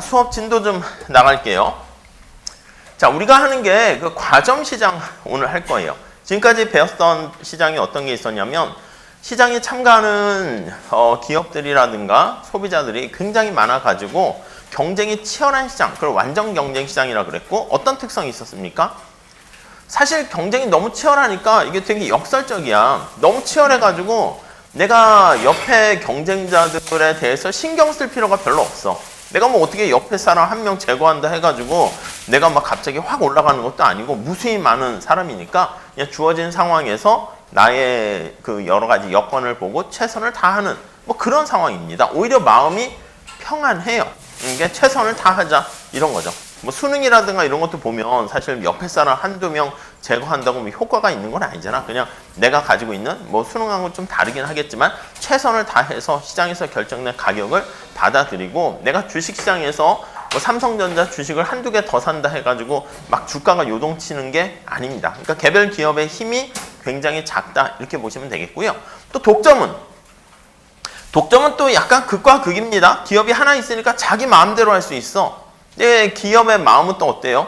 수업 진도 좀 나갈게요. 자, 우리가 하는 게 그 과점 시장 오늘 할 거예요. 지금까지 배웠던 시장이 어떤 게 있었냐면 시장에 참가하는 기업들이라든가 소비자들이 굉장히 많아가지고 경쟁이 치열한 시장, 그걸 완전 경쟁 시장이라 그랬고 어떤 특성이 있었습니까? 사실 경쟁이 너무 치열하니까 이게 되게 역설적이야. 너무 치열해가지고 내가 옆에 경쟁자들에 대해서 신경 쓸 필요가 별로 없어. 내가 뭐 어떻게 옆에 사람 한 명 제거한다 해가지고 내가 막 갑자기 확 올라가는 것도 아니고 무수히 많은 사람이니까 그냥 주어진 상황에서 나의 그 여러 가지 여건을 보고 최선을 다하는 뭐 그런 상황입니다. 오히려 마음이 평안해요. 이게 최선을 다하자 이런 거죠. 뭐 수능이라든가 이런 것도 보면 사실 옆에 사람 한두 명 제거한다고 뭐 효과가 있는 건 아니잖아. 그냥 내가 가지고 있는 뭐 수능하고 좀 다르긴 하겠지만 최선을 다해서 시장에서 결정된 가격을 받아들이고 내가 주식시장에서 뭐 삼성전자 주식을 한두 개 더 산다 해가지고 막 주가가 요동치는 게 아닙니다. 그러니까 개별 기업의 힘이 굉장히 작다 이렇게 보시면 되겠고요. 또 독점은 또 약간 극과 극입니다. 기업이 하나 있으니까 자기 마음대로 할 수 있어. 내 기업의 마음은 또 어때요?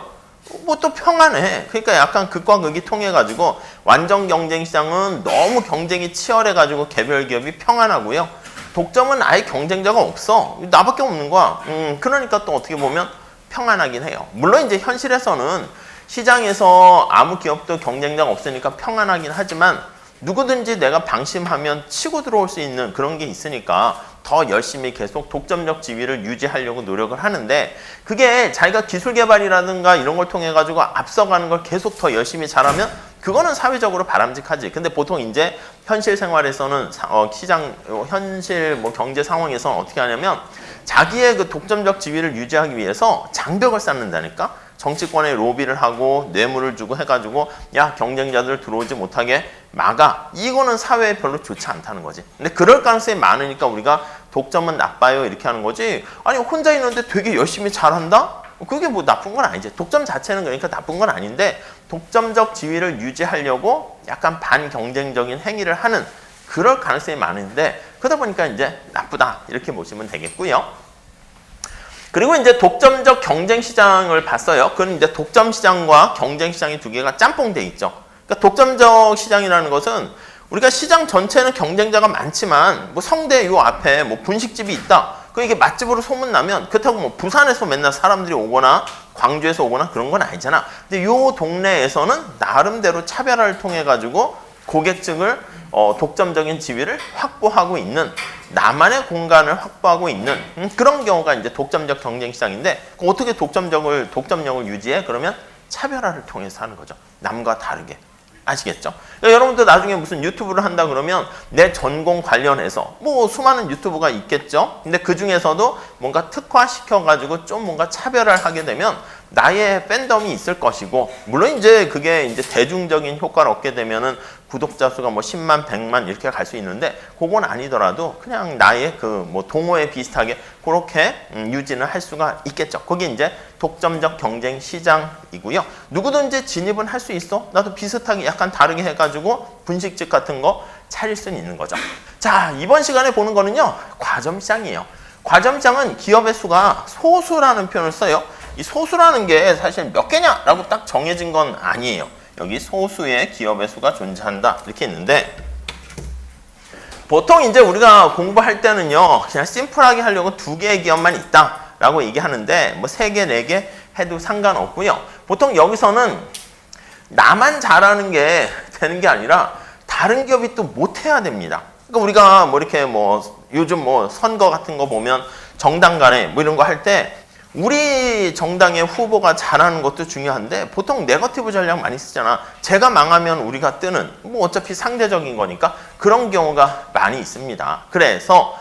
뭐 또 평안해. 그러니까 약간 극과 극이 통해가지고 완전 경쟁 시장은 너무 경쟁이 치열해가지고 개별 기업이 평안하고요. 독점은 아예 경쟁자가 없어. 나밖에 없는 거야. 그러니까 또 어떻게 보면 평안하긴 해요. 물론 이제 현실에서는 시장에서 아무 기업도 경쟁자가 없으니까 평안하긴 하지만 누구든지 내가 방심하면 치고 들어올 수 있는 그런 게 있으니까 더 열심히 계속 독점적 지위를 유지하려고 노력을 하는데 그게 자기가 기술 개발이라든가 이런 걸 통해 가지고 앞서가는 걸 계속 더 열심히 잘하면 그거는 사회적으로 바람직하지. 근데 보통 이제 현실 생활에서는 시장 현실 뭐 경제 상황에서는 어떻게 하냐면 자기의 그 독점적 지위를 유지하기 위해서 장벽을 쌓는다니까. 정치권에 로비를 하고 뇌물을 주고 해가지고 야 경쟁자들 들어오지 못하게 막아. 이거는 사회에 별로 좋지 않다는 거지. 근데 그럴 가능성이 많으니까 우리가 독점은 나빠요 이렇게 하는 거지. 아니 혼자 있는데 되게 열심히 잘한다? 그게 뭐 나쁜 건 아니지. 독점 자체는 그러니까 나쁜 건 아닌데 독점적 지위를 유지하려고 약간 반경쟁적인 행위를 하는 그럴 가능성이 많은데 그러다 보니까 이제 나쁘다 이렇게 보시면 되겠고요. 그리고 이제 독점적 경쟁 시장을 봤어요. 그건 이제 독점 시장과 경쟁 시장이 두 개가 짬뽕돼 있죠. 그러니까 독점적 시장이라는 것은 우리가 시장 전체는 경쟁자가 많지만 뭐 성대 요 앞에 뭐 분식집이 있다. 그 이게 맛집으로 소문나면 그렇다고 뭐 부산에서 맨날 사람들이 오거나 광주에서 오거나 그런 건 아니잖아. 근데 요 동네에서는 나름대로 차별화를 통해 가지고 고객층을 독점적인 지위를 확보하고 있는 나만의 공간을 확보하고 있는 그런 경우가 이제 독점적 경쟁 시장인데 어떻게 독점력을 유지해? 그러면 차별화를 통해서 하는 거죠. 남과 다르게. 아시겠죠? 그러니까 여러분들 나중에 무슨 유튜브를 한다 그러면 내 전공 관련해서 뭐 수많은 유튜브가 있겠죠? 근데 그 중에서도 뭔가 특화시켜가지고 좀 뭔가 차별화를 하게 되면 나의 팬덤이 있을 것이고 물론 이제 그게 이제 대중적인 효과를 얻게 되면은 구독자 수가 뭐 10만, 100만 이렇게 갈 수 있는데 그건 아니더라도 그냥 나의 그 뭐 동호회 비슷하게 그렇게 유지는 할 수가 있겠죠. 그게 이제 독점적 경쟁 시장이고요. 누구든지 진입은 할 수 있어. 나도 비슷하게 약간 다르게 해가지고 분식집 같은 거 차릴 수는 있는 거죠. 자, 이번 시간에 보는 거는요. 과점 시장이에요. 과점 시장은 기업의 수가 소수라는 표현을 써요. 이 소수라는 게 사실 몇 개냐라고 딱 정해진 건 아니에요. 여기 소수의 기업의 수가 존재한다 이렇게 있는데 보통 이제 우리가 공부할 때는요 그냥 심플하게 하려고 2개의 기업만 있다라고 얘기하는데 뭐 3개, 4개 해도 상관없고요. 보통 여기서는 나만 잘하는 게 되는 게 아니라 다른 기업이 또 못해야 됩니다. 그러니까 우리가 뭐 이렇게 뭐 요즘 뭐 선거 같은 거 보면 정당 간에 뭐 이런 거 할 때 우리 정당의 후보가 잘하는 것도 중요한데 보통 네거티브 전략 많이 쓰잖아. 제가 망하면 우리가 뜨는 뭐 어차피 상대적인 거니까 그런 경우가 많이 있습니다. 그래서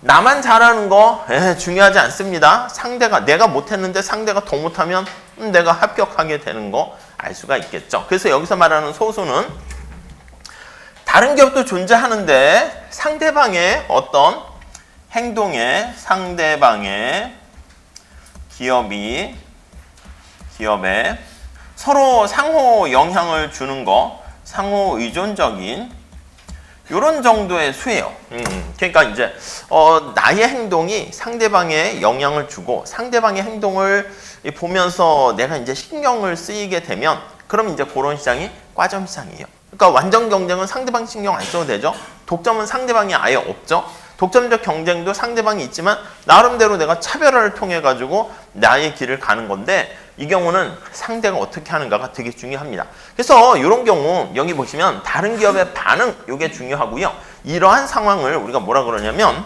나만 잘하는 거 중요하지 않습니다. 상대가 내가 못했는데 상대가 더 못하면 내가 합격하게 되는 거 알 수가 있겠죠. 그래서 여기서 말하는 소수는 다른 기업도 존재하는데 상대방의 어떤 행동에 상대방의 기업에 서로 상호 영향을 주는 거, 상호 의존적인 요런 정도의 수예요. 그러니까 이제 나의 행동이 상대방에 영향을 주고 상대방의 행동을 보면서 내가 이제 신경을 쓰이게 되면 그럼 이제 그런 시장이 과점 시장이에요. 그러니까 완전 경쟁은 상대방 신경 안 써도 되죠. 독점은 상대방이 아예 없죠. 독점적 경쟁도 상대방이 있지만 나름대로 내가 차별화를 통해 가지고 나의 길을 가는 건데 이 경우는 상대가 어떻게 하는가가 되게 중요합니다. 그래서 이런 경우 여기 보시면 다른 기업의 반응 이게 중요하고요. 이러한 상황을 우리가 뭐라 그러냐면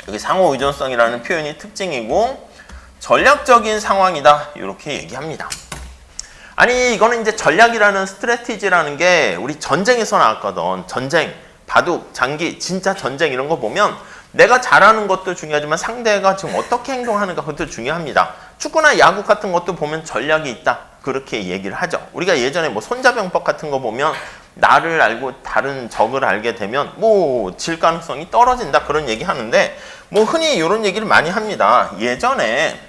여기 상호 의존성이라는 표현이 특징이고 전략적인 상황이다 이렇게 얘기합니다. 아니 이거는 이제 전략이라는 스트래티지라는 게 우리 전쟁에서 나왔거든. 전쟁, 바둑, 장기, 진짜 전쟁 이런 거 보면 내가 잘하는 것도 중요하지만 상대가 지금 어떻게 행동하는가 그것도 중요합니다. 축구나 야구 같은 것도 보면 전략이 있다. 그렇게 얘기를 하죠. 우리가 예전에 뭐 손자병법 같은 거 보면 나를 알고 다른 적을 알게 되면 뭐 질 가능성이 떨어진다. 그런 얘기 하는데 뭐 흔히 이런 얘기를 많이 합니다. 예전에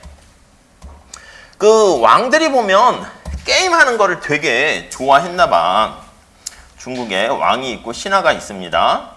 그 왕들이 보면 게임하는 거를 되게 좋아했나 봐. 중국에 왕이 있고 신하가 있습니다.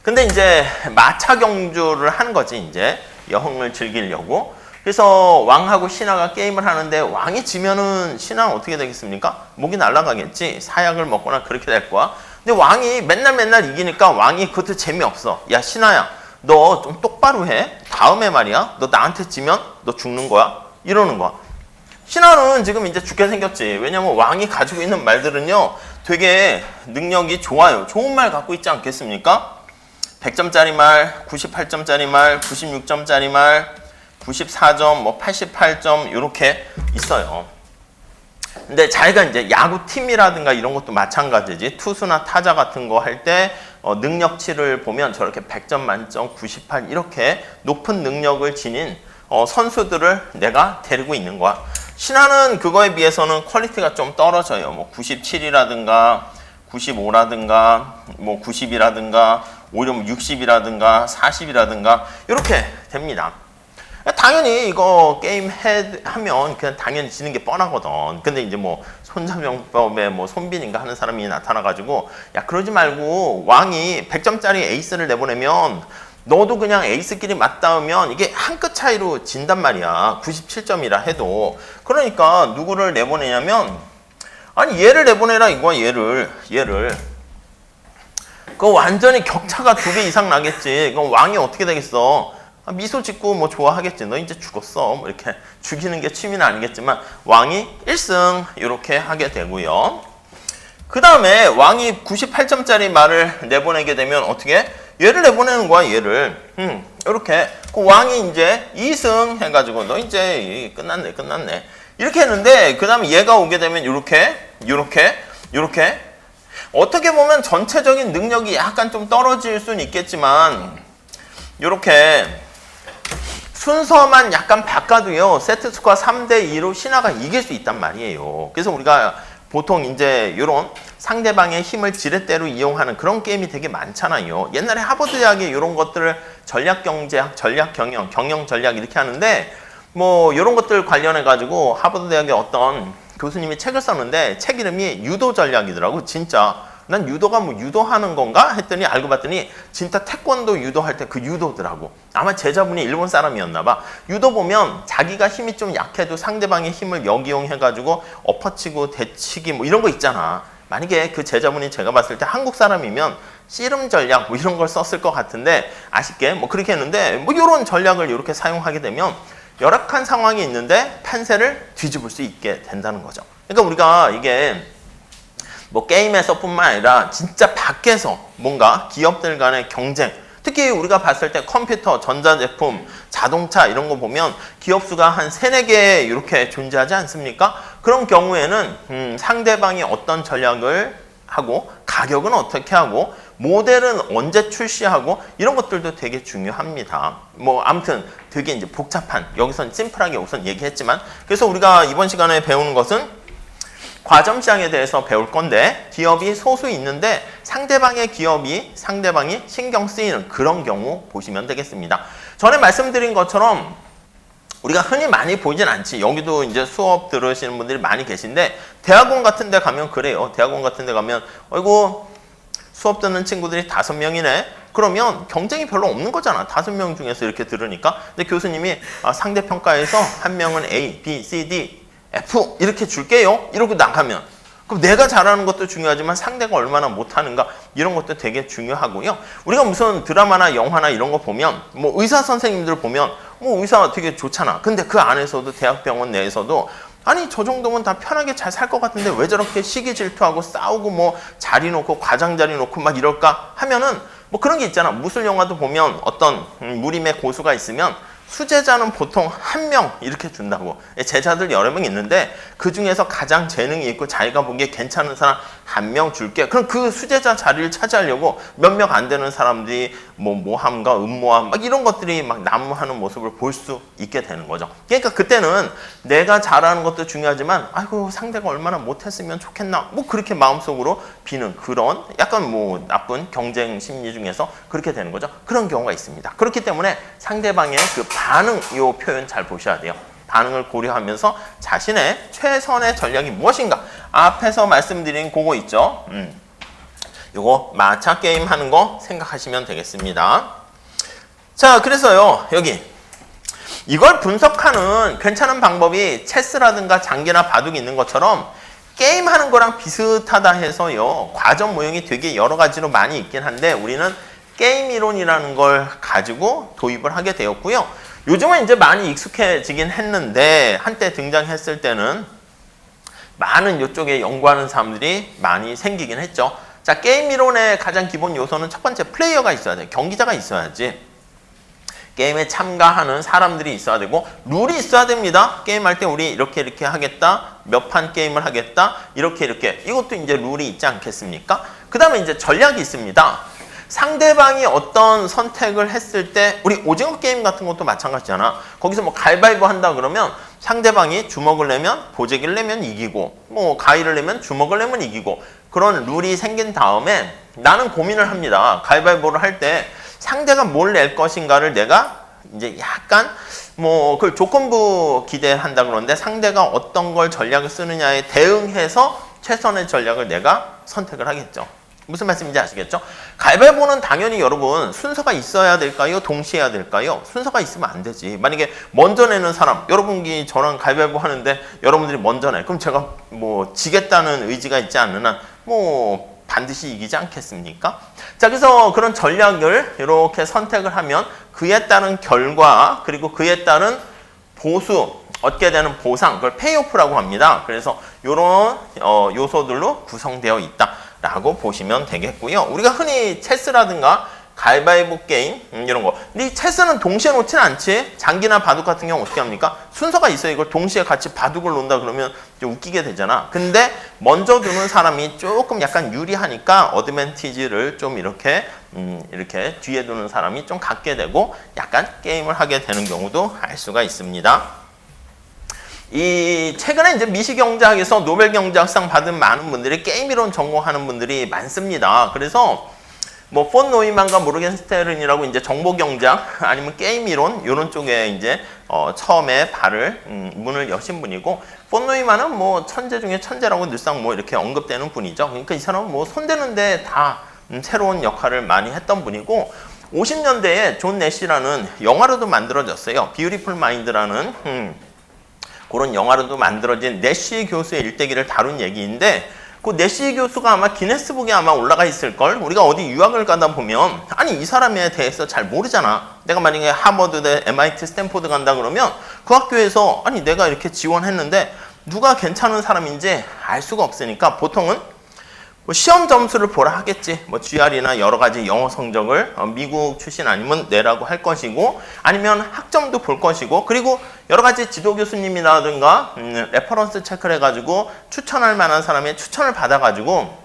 근데 이제 마차 경주를 한 거지 이제 여흥을 즐기려고. 그래서 왕하고 신하가 게임을 하는데 왕이 지면은 신하는 어떻게 되겠습니까? 목이 날아가겠지. 사약을 먹거나 그렇게 될 거야. 근데 왕이 맨날 이기니까 왕이 그것도 재미없어. 야 신하야 너 좀 똑바로 해. 다음에 말이야 너 나한테 지면 너 죽는 거야. 이러는 거야. 신하는 지금 이제 죽게 생겼지. 왜냐면 왕이 가지고 있는 말들은요 되게 능력이 좋아요. 좋은 말 갖고 있지 않겠습니까? 100점짜리 말, 98점짜리 말, 96점짜리 말, 94점, 뭐 88점 이렇게 있어요. 근데 자기가 이제 야구팀이라든가 이런 것도 마찬가지지. 투수나 타자 같은 거 할 때 능력치를 보면 저렇게 100점 만점, 98 이렇게 높은 능력을 지닌 선수들을 내가 데리고 있는 거야. 신하는 그거에 비해서는 퀄리티가 좀 떨어져요. 뭐 97이라든가 95라든가 뭐 90이라든가 오히려 60이라든가 40이라든가 이렇게 됩니다. 당연히 이거 게임 하면 그냥 당연히 지는 게 뻔하거든. 근데 이제 뭐 손자병법에 뭐 손빈인가 하는 사람이 나타나가지고 야 그러지 말고 왕이 100점짜리 에이스를 내보내면 너도 그냥 에이스끼리 맞닿으면 이게 한 끗 차이로 진단 말이야. 97점이라 해도. 그러니까 누구를 내보내냐면 아니 얘를 내보내라 이거야. 얘를. 그 완전히 격차가 2배 이상 나겠지. 그럼 왕이 어떻게 되겠어? 미소 짓고 뭐 좋아하겠지. 너 이제 죽었어. 뭐 이렇게 죽이는 게 취미는 아니겠지만 왕이 1승 이렇게 하게 되고요. 그 다음에 왕이 98점짜리 말을 내보내게 되면 어떻게? 얘를 내보내는 거야. 얘를. 이렇게 그 왕이 이제 2승 해가지고 너 이제 끝났네. 이렇게 했는데 그 다음에 얘가 오게 되면 이렇게 어떻게 보면 전체적인 능력이 약간 좀 떨어질 수는 있겠지만 이렇게 순서만 약간 바꿔도요 세트 스코어 3대2로 신하가 이길 수 있단 말이에요. 그래서 우리가 보통 이제 이런 상대방의 힘을 지렛대로 이용하는 그런 게임이 되게 많잖아요. 옛날에 하버드 대학에 이런 것들을 전략 경제학, 전략 경영, 경영 전략 이렇게 하는데 뭐 이런 것들 관련해 가지고 하버드 대학의 어떤 교수님이 책을 썼는데 책 이름이 유도 전략이더라고. 진짜 난 유도가 뭐 유도하는 건가 했더니 알고 봤더니 진짜 태권도 유도할 때 그 유도더라고. 아마 제자분이 일본 사람이었나 봐. 유도 보면 자기가 힘이 좀 약해도 상대방의 힘을 역이용해 가지고 엎어치고 대치기 뭐 이런 거 있잖아. 만약에 그 제자분이 제가 봤을 때 한국 사람이면 씨름 전략 뭐 이런 걸 썼을 것 같은데 아쉽게 뭐 그렇게 했는데 뭐 이런 전략을 이렇게 사용하게 되면 열악한 상황이 있는데 판세를 뒤집을 수 있게 된다는 거죠. 그러니까 우리가 이게 뭐 게임에서뿐만 아니라 진짜 밖에서 뭔가 기업들 간의 경쟁, 특히 우리가 봤을 때 컴퓨터, 전자제품, 자동차 이런 거 보면 기업 수가 한 3, 4개 이렇게 존재하지 않습니까? 그런 경우에는 상대방이 어떤 전략을 하고 가격은 어떻게 하고 모델은 언제 출시하고 이런 것들도 되게 중요합니다. 뭐 아무튼 되게 이제 복잡한, 여기서는 심플하게 우선 얘기했지만, 그래서 우리가 이번 시간에 배우는 것은 과점 시장에 대해서 배울 건데, 기업이 소수 있는데 상대방의 기업이 상대방이 신경 쓰이는 그런 경우 보시면 되겠습니다. 전에 말씀드린 것처럼 우리가 흔히 많이 보이진 않지. 여기도 이제 수업 들으시는 분들이 많이 계신데 대학원 같은 데 가면 그래요. 대학원 같은 데 가면 어이구 수업 듣는 친구들이 5명이네. 그러면 경쟁이 별로 없는 거잖아. 5명 중에서 이렇게 들으니까. 근데 교수님이 상대 평가에서 한 명은 A, B, C, D, F 이렇게 줄게요. 이러고 나가면 그럼 내가 잘하는 것도 중요하지만 상대가 얼마나 못하는가 이런 것도 되게 중요하고요. 우리가 무슨 드라마나 영화나 이런 거 보면 뭐 의사 선생님들 보면 뭐 의사 되게 좋잖아. 근데 그 안에서도 대학병원 내에서도 아니 저 정도면 다 편하게 잘 살 것 같은데 왜 저렇게 시기 질투하고 싸우고 뭐 자리 놓고 과장 자리 놓고 막 이럴까 하면은 뭐 그런 게 있잖아. 무술 영화도 보면 어떤 무림의 고수가 있으면 수제자는 보통 1명 이렇게 준다고. 제자들 여러 명 있는데 그 중에서 가장 재능이 있고 자기가 보기에 괜찮은 사람 1명 줄게. 그럼 그 수제자 자리를 차지하려고 몇 명 안 되는 사람들이 뭐 모함과 음모함 막 이런 것들이 막 난무하는 모습을 볼 수 있게 되는 거죠. 그러니까 그때는 내가 잘하는 것도 중요하지만 아이고 상대가 얼마나 못했으면 좋겠나 뭐 그렇게 마음속으로 비는 그런 약간 뭐 나쁜 경쟁 심리 중에서 그렇게 되는 거죠. 그런 경우가 있습니다. 그렇기 때문에 상대방의 그 반응 이 표현 잘 보셔야 돼요. 반응을 고려하면서 자신의 최선의 전략이 무엇인가 앞에서 말씀드린 그거 있죠. 요거 마차 게임 하는 거 생각하시면 되겠습니다. 자, 그래서요 여기 이걸 분석하는 괜찮은 방법이 체스라든가 장기나 바둑이 있는 것처럼 게임 하는 거랑 비슷하다 해서요 과정 모형이 되게 여러 가지로 많이 있긴 한데 우리는 게임 이론이라는 걸 가지고 도입을 하게 되었고요. 요즘은 이제 많이 익숙해지긴 했는데 한때 등장했을 때는 많은 이쪽에 연구하는 사람들이 많이 생기긴 했죠. 자, 게임 이론의 가장 기본 요소는 첫 번째 플레이어가 있어야 돼. 경기자가 있어야지. 게임에 참가하는 사람들이 있어야 되고 룰이 있어야 됩니다. 게임할 때 우리 이렇게 하겠다. 몇 판 게임을 하겠다. 이렇게 이것도 이제 룰이 있지 않겠습니까? 그 다음에 이제 전략이 있습니다. 상대방이 어떤 선택을 했을 때 우리 오징어 게임 같은 것도 마찬가지잖아. 거기서 뭐 가위바위보 한다 그러면 상대방이 주먹을 내면 보재기를 내면 이기고 뭐 가위를 내면 주먹을 내면 이기고 그런 룰이 생긴 다음에 나는 고민을 합니다. 가위바위보를 할 때 상대가 뭘 낼 것인가를 내가 이제 약간 뭐 그 조건부 기대한다 그러는데 상대가 어떤 걸 전략을 쓰느냐에 대응해서 최선의 전략을 내가 선택을 하겠죠. 무슨 말씀인지 아시겠죠? 가위바위보는 당연히 여러분 순서가 있어야 될까요? 동시에 해야 될까요? 순서가 있으면 안 되지. 만약에 먼저 내는 사람, 여러분이 저랑 가위바위보 하는데 여러분들이 먼저 내. 그럼 제가 뭐 지겠다는 의지가 있지 않는 한 뭐 반드시 이기지 않겠습니까? 자, 그래서 그런 전략을 이렇게 선택을 하면 그에 따른 결과 그리고 그에 따른 보수, 얻게 되는 보상, 그걸 페이오프라고 합니다. 그래서 이런 요소들로 구성되어 있다라고 보시면 되겠고요. 우리가 흔히 체스라든가 가위바위보 게임 이런 거. 근데 이 체스는 동시에 놓지는 않지. 장기나 바둑 같은 경우 어떻게 합니까? 순서가 있어요. 이걸 동시에 같이 바둑을 놓는다 그러면 좀 웃기게 되잖아. 근데 먼저 두는 사람이 조금 약간 유리하니까 어드밴티지를 좀 이렇게 뒤에 두는 사람이 좀 갖게 되고 약간 게임을 하게 되는 경우도 알 수가 있습니다. 이 최근에 이제 미시경제학에서 노벨 경제학상 받은 많은 분들이 게임 이론 전공하는 분들이 많습니다. 그래서 뭐 폰 노이만과 모르겐스테른이라고 이제 정보경제학 아니면 게임 이론 이런 쪽에 이제 처음에 문을 여신 분이고 폰 노이만은 뭐 천재 중에 천재라고 늘상 뭐 이렇게 언급되는 분이죠. 그러니까 이 사람은 뭐 손대는데 다 새로운 역할을 많이 했던 분이고 50년대에 존 내시라는 영화로도 만들어졌어요. 비유티풀 마인드라는 그런 영화로도 만들어진 내시 교수의 일대기를 다룬 얘기인데 그 내시 교수가 아마 기네스북에 아마 올라가 있을걸? 우리가 어디 유학을 가다 보면 아니 이 사람에 대해서 잘 모르잖아. 내가 만약에 하버드, MIT, 스탠포드 간다 그러면 그 학교에서 아니 내가 이렇게 지원했는데 누가 괜찮은 사람인지 알 수가 없으니까 보통은 뭐 시험 점수를 보라 하겠지. 뭐 GR이나 여러 가지 영어 성적을 미국 출신 아니면 내라고 할 것이고 아니면 학점도 볼 것이고 그리고 여러 가지 지도 교수님이라든가 레퍼런스 체크를 해가지고 추천할 만한 사람의 추천을 받아가지고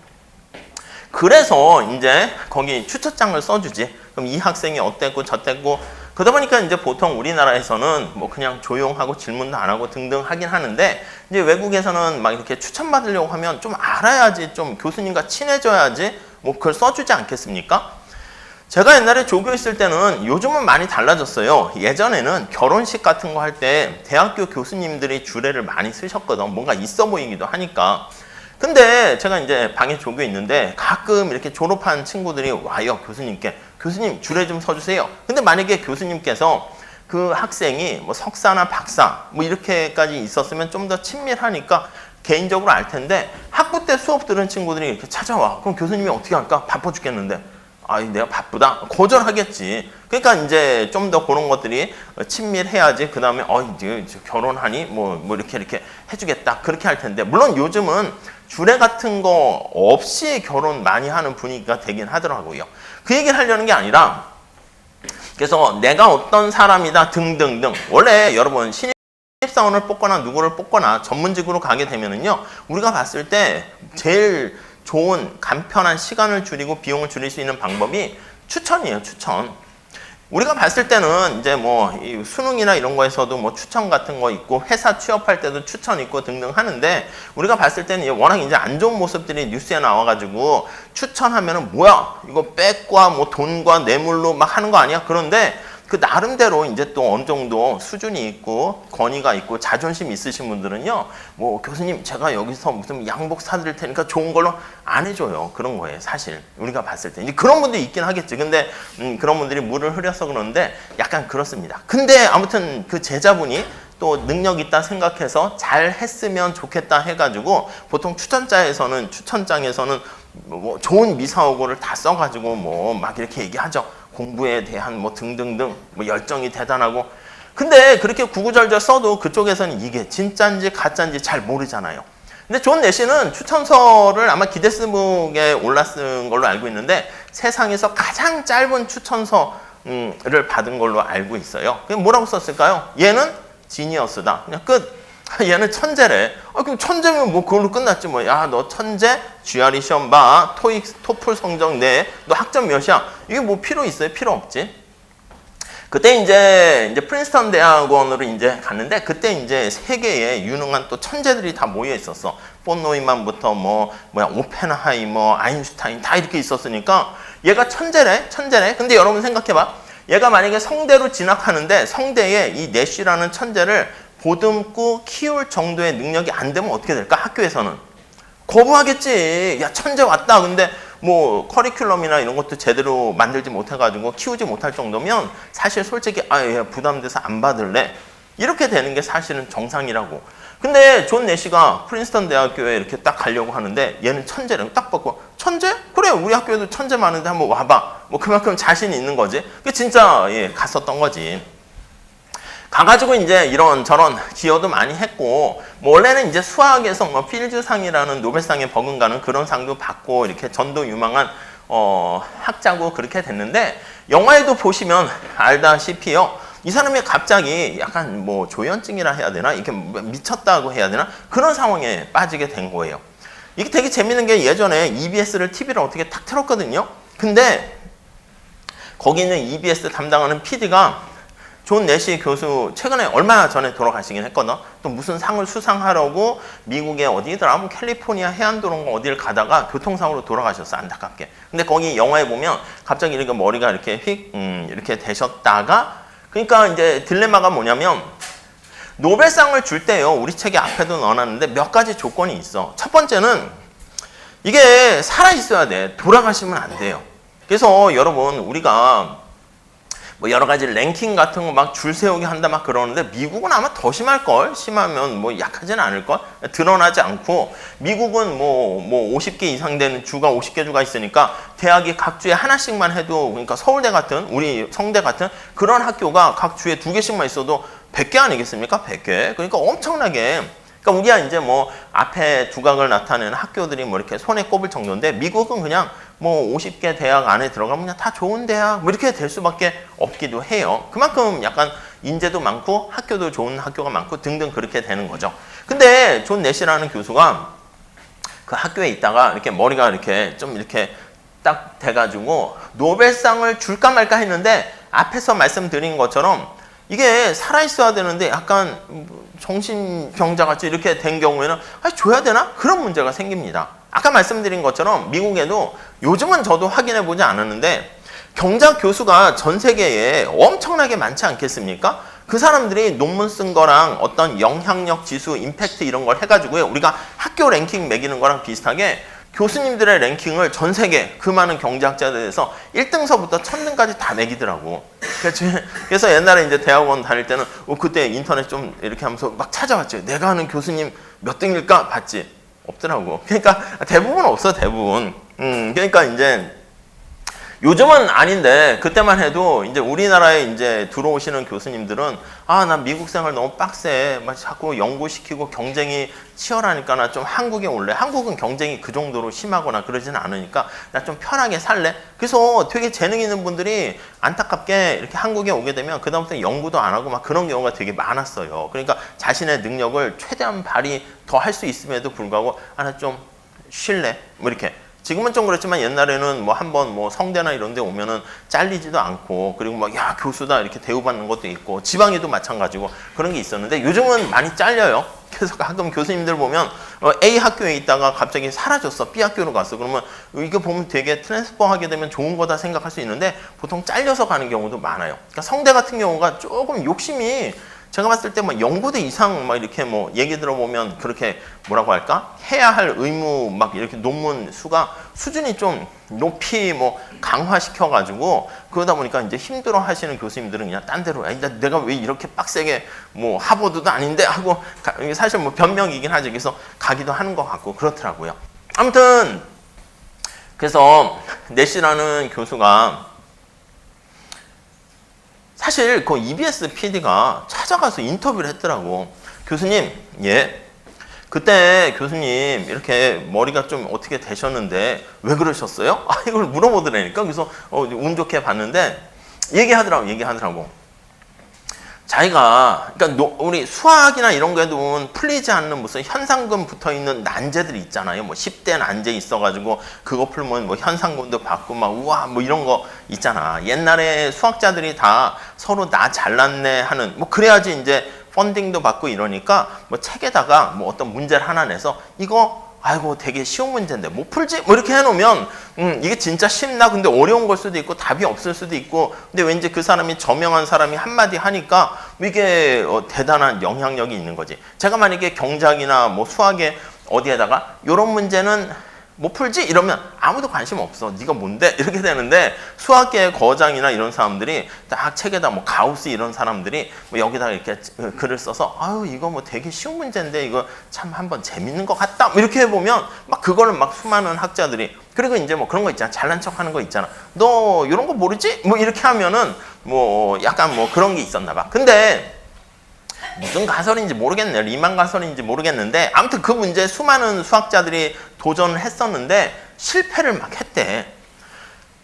그래서 이제 거기 추천장을 써주지. 그럼 이 학생이 어땠고 저땠고 그러다 보니까 이제 보통 우리나라에서는 뭐 그냥 조용하고 질문도 안 하고 등등 하긴 하는데 이제 외국에서는 막 이렇게 추천받으려고 하면 좀 알아야지 좀 교수님과 친해져야지 뭐 그걸 써주지 않겠습니까? 제가 옛날에 조교 있을 때는 요즘은 많이 달라졌어요. 예전에는 결혼식 같은 거 할 때 대학교 교수님들이 주례를 많이 쓰셨거든. 뭔가 있어 보이기도 하니까. 근데 제가 이제 방에 조교 있는데 가끔 이렇게 졸업한 친구들이 와요, 교수님께. 교수님, 줄에 좀 서주세요. 근데 만약에 교수님께서 그 학생이 뭐 석사나 박사 뭐 이렇게까지 있었으면 좀 더 친밀하니까 개인적으로 알 텐데 학부 때 수업 들은 친구들이 이렇게 찾아와. 그럼 교수님이 어떻게 할까? 바빠 죽겠는데. 아이, 내가 바쁘다? 거절하겠지. 그러니까 이제 좀 더 그런 것들이 친밀해야지. 그 다음에, 이제 결혼하니? 뭐 이렇게 해주겠다. 그렇게 할 텐데. 물론 요즘은 주례 같은 거 없이 결혼 많이 하는 분위기가 되긴 하더라고요. 그 얘기를 하려는 게 아니라, 그래서 내가 어떤 사람이다 등등등. 원래 여러분, 신입사원을 뽑거나 누구를 뽑거나 전문직으로 가게 되면은요, 우리가 봤을 때 제일 좋은 간편한 시간을 줄이고 비용을 줄일 수 있는 방법이 추천이에요, 추천. 우리가 봤을 때는 이제 뭐 수능이나 이런 거에서도 뭐 추천 같은 거 있고 회사 취업할 때도 추천 있고 등등 하는데 우리가 봤을 때는 워낙 이제 안 좋은 모습들이 뉴스에 나와가지고 추천하면은 뭐야 이거 백과 뭐 돈과 뇌물로 막 하는 거 아니야? 그런데 그 나름대로 이제 또 어느 정도 수준이 있고 권위가 있고 자존심 있으신 분들은요, 뭐 교수님 제가 여기서 무슨 양복 사드릴 테니까 좋은 걸로 안 해줘요. 그런 거예요, 사실 우리가 봤을 때. 이제 그런 분들이 있긴 하겠지. 근데 그런 분들이 물을 흐려서 그러는데 약간 그렇습니다. 근데 아무튼 그 제자분이 또 능력 있다 생각해서 잘 했으면 좋겠다 해가지고 보통 추천장에서는 뭐 좋은 미사오고를 다 써가지고 뭐 막 이렇게 얘기하죠. 공부에 대한 뭐 등등등 뭐 열정이 대단하고. 근데 그렇게 구구절절 써도 그쪽에서는 이게 진짜인지 가짜인지 잘 모르잖아요. 근데 존 내시는 추천서를 아마 기네스북에 올라쓴 걸로 알고 있는데 세상에서 가장 짧은 추천서를 받은 걸로 알고 있어요. 그럼 뭐라고 썼을까요? 얘는 지니어스다. 그냥 끝. 얘는 천재래. 그럼 천재면 뭐 그걸로 끝났지 뭐. 야, 너 천재? GRE 시험 봐. 토익, 토플 성적 내. 너 학점 몇이야? 이게 뭐 필요 있어요? 필요 없지. 그때 이제 프린스턴 대학원으로 이제 갔는데 그때 이제 세계에 유능한 또 천재들이 다 모여 있었어. 폰 노이만부터 오펜하이머, 아인슈타인 다 이렇게 있었으니까 얘가 천재래. 근데 여러분 생각해봐. 얘가 만약에 성대로 진학하는데 성대에 이 내쉬라는 천재를 보듬고 키울 정도의 능력이 안 되면 어떻게 될까? 학교에서는 거부하겠지. 야, 천재 왔다. 근데 뭐 커리큘럼이나 이런 것도 제대로 만들지 못해가지고 키우지 못할 정도면 사실 솔직히 얘 부담돼서 안 받을래. 이렇게 되는 게 사실은 정상이라고. 근데 존 내시가 프린스턴 대학교에 이렇게 딱 가려고 하는데 얘는 천재를 딱 받고 천재? 그래, 우리 학교에도 천재 많은데 한번 와봐. 뭐 그만큼 자신이 있는 거지. 그 진짜 갔었던 거지. 가가지고 이제 이런저런 기여도 많이 했고, 뭐 원래는 이제 수학에서 뭐 필즈상이라는 노벨상에 버금가는 그런 상도 받고 이렇게 전도 유망한 학자고 그렇게 됐는데, 영화에도 보시면 알다시피요, 이 사람이 갑자기 약간 뭐 조현증이라 해야 되나? 이렇게 미쳤다고 해야 되나? 그런 상황에 빠지게 된 거예요. 이게 되게 재밌는 게 예전에 EBS를 TV를 어떻게 탁 틀었거든요. 근데 거기 있는 EBS 담당하는 PD가 존 내시 교수 최근에 얼마 전에 돌아가시긴 했거든. 또 무슨 상을 수상하려고 미국의 어디더라? 뭐 캘리포니아 해안도로인가 어디를 가다가 교통사고로 돌아가셨어, 안타깝게. 근데 거기 영화에 보면 갑자기 이렇게 머리가 이렇게 이렇게 되셨다가, 그러니까 이제 딜레마가 뭐냐면 노벨상을 줄 때요, 우리 책에 앞에도 넣어놨는데 몇 가지 조건이 있어. 첫 번째는 이게 살아있어야 돼. 돌아가시면 안 돼요. 그래서 여러분, 우리가 뭐 여러 가지 랭킹 같은 거 막 줄 세우기 한다 막 그러는데 미국은 아마 더 심할걸? 심하면 뭐 약하지는 않을걸? 드러나지 않고, 미국은 뭐 50개 이상 되는 주가 50개 주가 있으니까 대학이 각 주에 하나씩만 해도, 그러니까 서울대 같은, 우리 성대 같은 그런 학교가 각 주에 2개씩만 있어도 100개 아니겠습니까? 100개. 그러니까 엄청나게. 그러니까 우리가 이제 뭐 앞에 두각을 나타내는 학교들이 뭐 이렇게 손에 꼽을 정도인데, 미국은 그냥 뭐 50개 대학 안에 들어가면 그냥 다 좋은 대학 뭐 이렇게 될 수밖에 없기도 해요. 그만큼 약간 인재도 많고 학교도 좋은 학교가 많고 등등 그렇게 되는 거죠. 근데 존 내시라는 교수가 그 학교에 있다가 이렇게 머리가 이렇게 좀 이렇게 딱 돼가지고 노벨상을 줄까 말까 했는데, 앞에서 말씀드린 것처럼 이게 살아있어야 되는데 약간 정신병자같이 이렇게 된 경우에는 줘야 되나? 그런 문제가 생깁니다. 아까 말씀드린 것처럼 미국에도 요즘은 저도 확인해 보지 않았는데 경작 교수가 전 세계에 엄청나게 많지 않겠습니까? 그 사람들이 논문 쓴 거랑 어떤 영향력 지수, 임팩트 이런 걸 해가지고요. 우리가 학교 랭킹 매기는 거랑 비슷하게 교수님들의 랭킹을 전 세계 그 많은 경제학자들에서 1등서부터 1000등까지 다 매기더라고. 그래서 옛날에 이제 대학원 다닐 때는 그때 인터넷 좀 이렇게 하면서 막 찾아봤죠. 내가 아는 교수님 몇 등일까 봤지. 없더라고. 그러니까 대부분 없어, 대부분. 그러니까 이제 요즘은 아닌데 그때만 해도 이제 우리나라에 이제 들어오시는 교수님들은 나 미국 생활 너무 빡세. 막 자꾸 연구시키고 경쟁이 치열하니까 나 좀 한국에 올래. 한국은 경쟁이 그 정도로 심하거나 그러지는 않으니까 나 좀 편하게 살래. 그래서 되게 재능 있는 분들이 안타깝게 이렇게 한국에 오게 되면 그다음부터 연구도 안 하고 막 그런 경우가 되게 많았어요. 그러니까 자신의 능력을 최대한 발휘 더 할 수 있음에도 불구하고 나 좀 쉴래. 뭐 이렇게. 지금은 좀 그렇지만 옛날에는 뭐 한번 뭐 성대나 이런 데 오면은 잘리지도 않고 그리고 막 야 교수다 이렇게 대우받는 것도 있고 지방에도 마찬가지고 그런 게 있었는데 요즘은 많이 잘려요. 그래서 가끔 교수님들 보면 A 학교에 있다가 갑자기 사라졌어. B 학교로 갔어. 그러면 이거 보면 되게 트랜스퍼 하게 되면 좋은 거다 생각할 수 있는데 보통 잘려서 가는 경우도 많아요. 그러니까 성대 같은 경우가 조금 욕심이 제가 봤을 때 막 연구대 이상 막 이렇게 뭐 얘기 들어보면 그렇게 뭐라고 할까? 해야 할 의무 막 이렇게 논문 수가 수준이 좀 높이 뭐 강화시켜가지고 그러다 보니까 이제 힘들어 하시는 교수님들은 그냥 딴 데로 내가 왜 이렇게 빡세게 뭐 하버드도 아닌데 하고 사실 뭐 변명이긴 하죠. 그래서 가기도 하는 것 같고 그렇더라고요. 아무튼 그래서 내시라는 교수가 사실 그 EBS PD가 찾아가서 인터뷰를 했더라고. 교수님, 그때 교수님 이렇게 머리가 좀 어떻게 되셨는데 왜 그러셨어요? 이걸 물어보더라니까. 그래서 운 좋게 봤는데 얘기하더라고. 자기가 그러니까 우리 수학이나 이런 거에도 풀리지 않는 무슨 현상금 붙어 있는 난제들이 있잖아요. 뭐 10대 난제 있어가지고 그거 풀면 뭐 현상금도 받고 막 우와 뭐 이런 거 있잖아. 옛날에 수학자들이 다 서로 나 잘났네 하는 뭐 그래야지 이제 펀딩도 받고 이러니까 뭐 책에다가 뭐 어떤 문제를 하나 내서 이거 아이고 되게 쉬운 문제인데 못 풀지? 뭐 이렇게 해놓으면 이게 진짜 쉽나? 근데 어려운 걸 수도 있고 답이 없을 수도 있고 근데 왠지 그 사람이 저명한 사람이 한마디 하니까 이게 대단한 영향력이 있는 거지. 제가 만약에 경작이나 뭐 수학에 어디에다가 이런 문제는 못 풀지? 이러면 아무도 관심 없어. 네가 뭔데? 이렇게 되는데 수학계의 거장이나 이런 사람들이 딱 책에다 뭐 가우스 이런 사람들이 뭐 여기다가 이렇게 글을 써서 아유 이거 뭐 되게 쉬운 문제인데 이거 참 한번 재밌는 것 같다. 뭐 이렇게 해보면 막 그거를 막 수많은 학자들이 그리고 이제 뭐 그런 거 있잖아. 잘난 척 하는 거 있잖아. 너 이런 거 모르지? 뭐 이렇게 하면은 뭐 약간 뭐 그런 게 있었나 봐. 근데 무슨 가설인지 모르겠네. 리만 가설인지 모르겠는데 아무튼 그 문제에 수많은 수학자들이 도전을 했었는데 실패를 막 했대.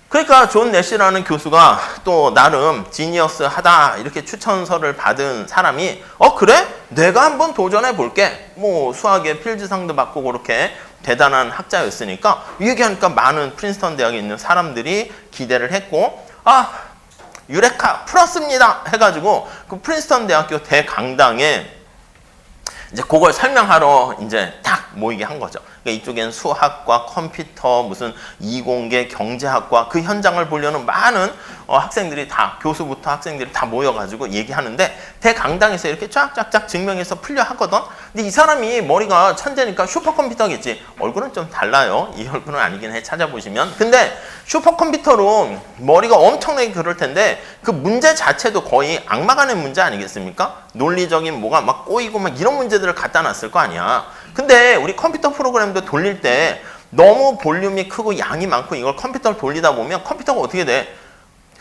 그러니까 존 내시라는 교수가 또 나름 지니어스하다 이렇게 추천서를 받은 사람이 그래? 내가 한번 도전해 볼게. 뭐 수학에 필즈상도 받고 그렇게 대단한 학자였으니까 이 얘기하니까 많은 프린스턴 대학에 있는 사람들이 기대를 했고 유레카 풀었습니다 해가지고 그 프린스턴 대학교 대강당에 이제 그걸 설명하러 이제 딱 모이게 한 거죠. 그러니까 이쪽엔 수학과 컴퓨터 무슨 이공계 경제학과 그 현장을 보려는 많은 학생들이 다 교수부터 학생들이 다 모여가지고 얘기하는데 대강당에서 이렇게 쫙쫙쫙 증명해서 풀려 하거든. 근데 이 사람이 머리가 천재니까 슈퍼컴퓨터겠지. 얼굴은 좀 달라요. 이 얼굴은 아니긴 해. 찾아보시면. 근데 슈퍼컴퓨터로 머리가 엄청나게 그럴 텐데 그 문제 자체도 거의 악마가 낸 문제 아니겠습니까? 논리적인 뭐가 막 꼬이고 막 이런 문제들을 갖다 놨을 거 아니야. 근데 우리 컴퓨터 프로그램도 돌릴 때 너무 볼륨이 크고 양이 많고 이걸 컴퓨터를 돌리다 보면 컴퓨터가 어떻게 돼?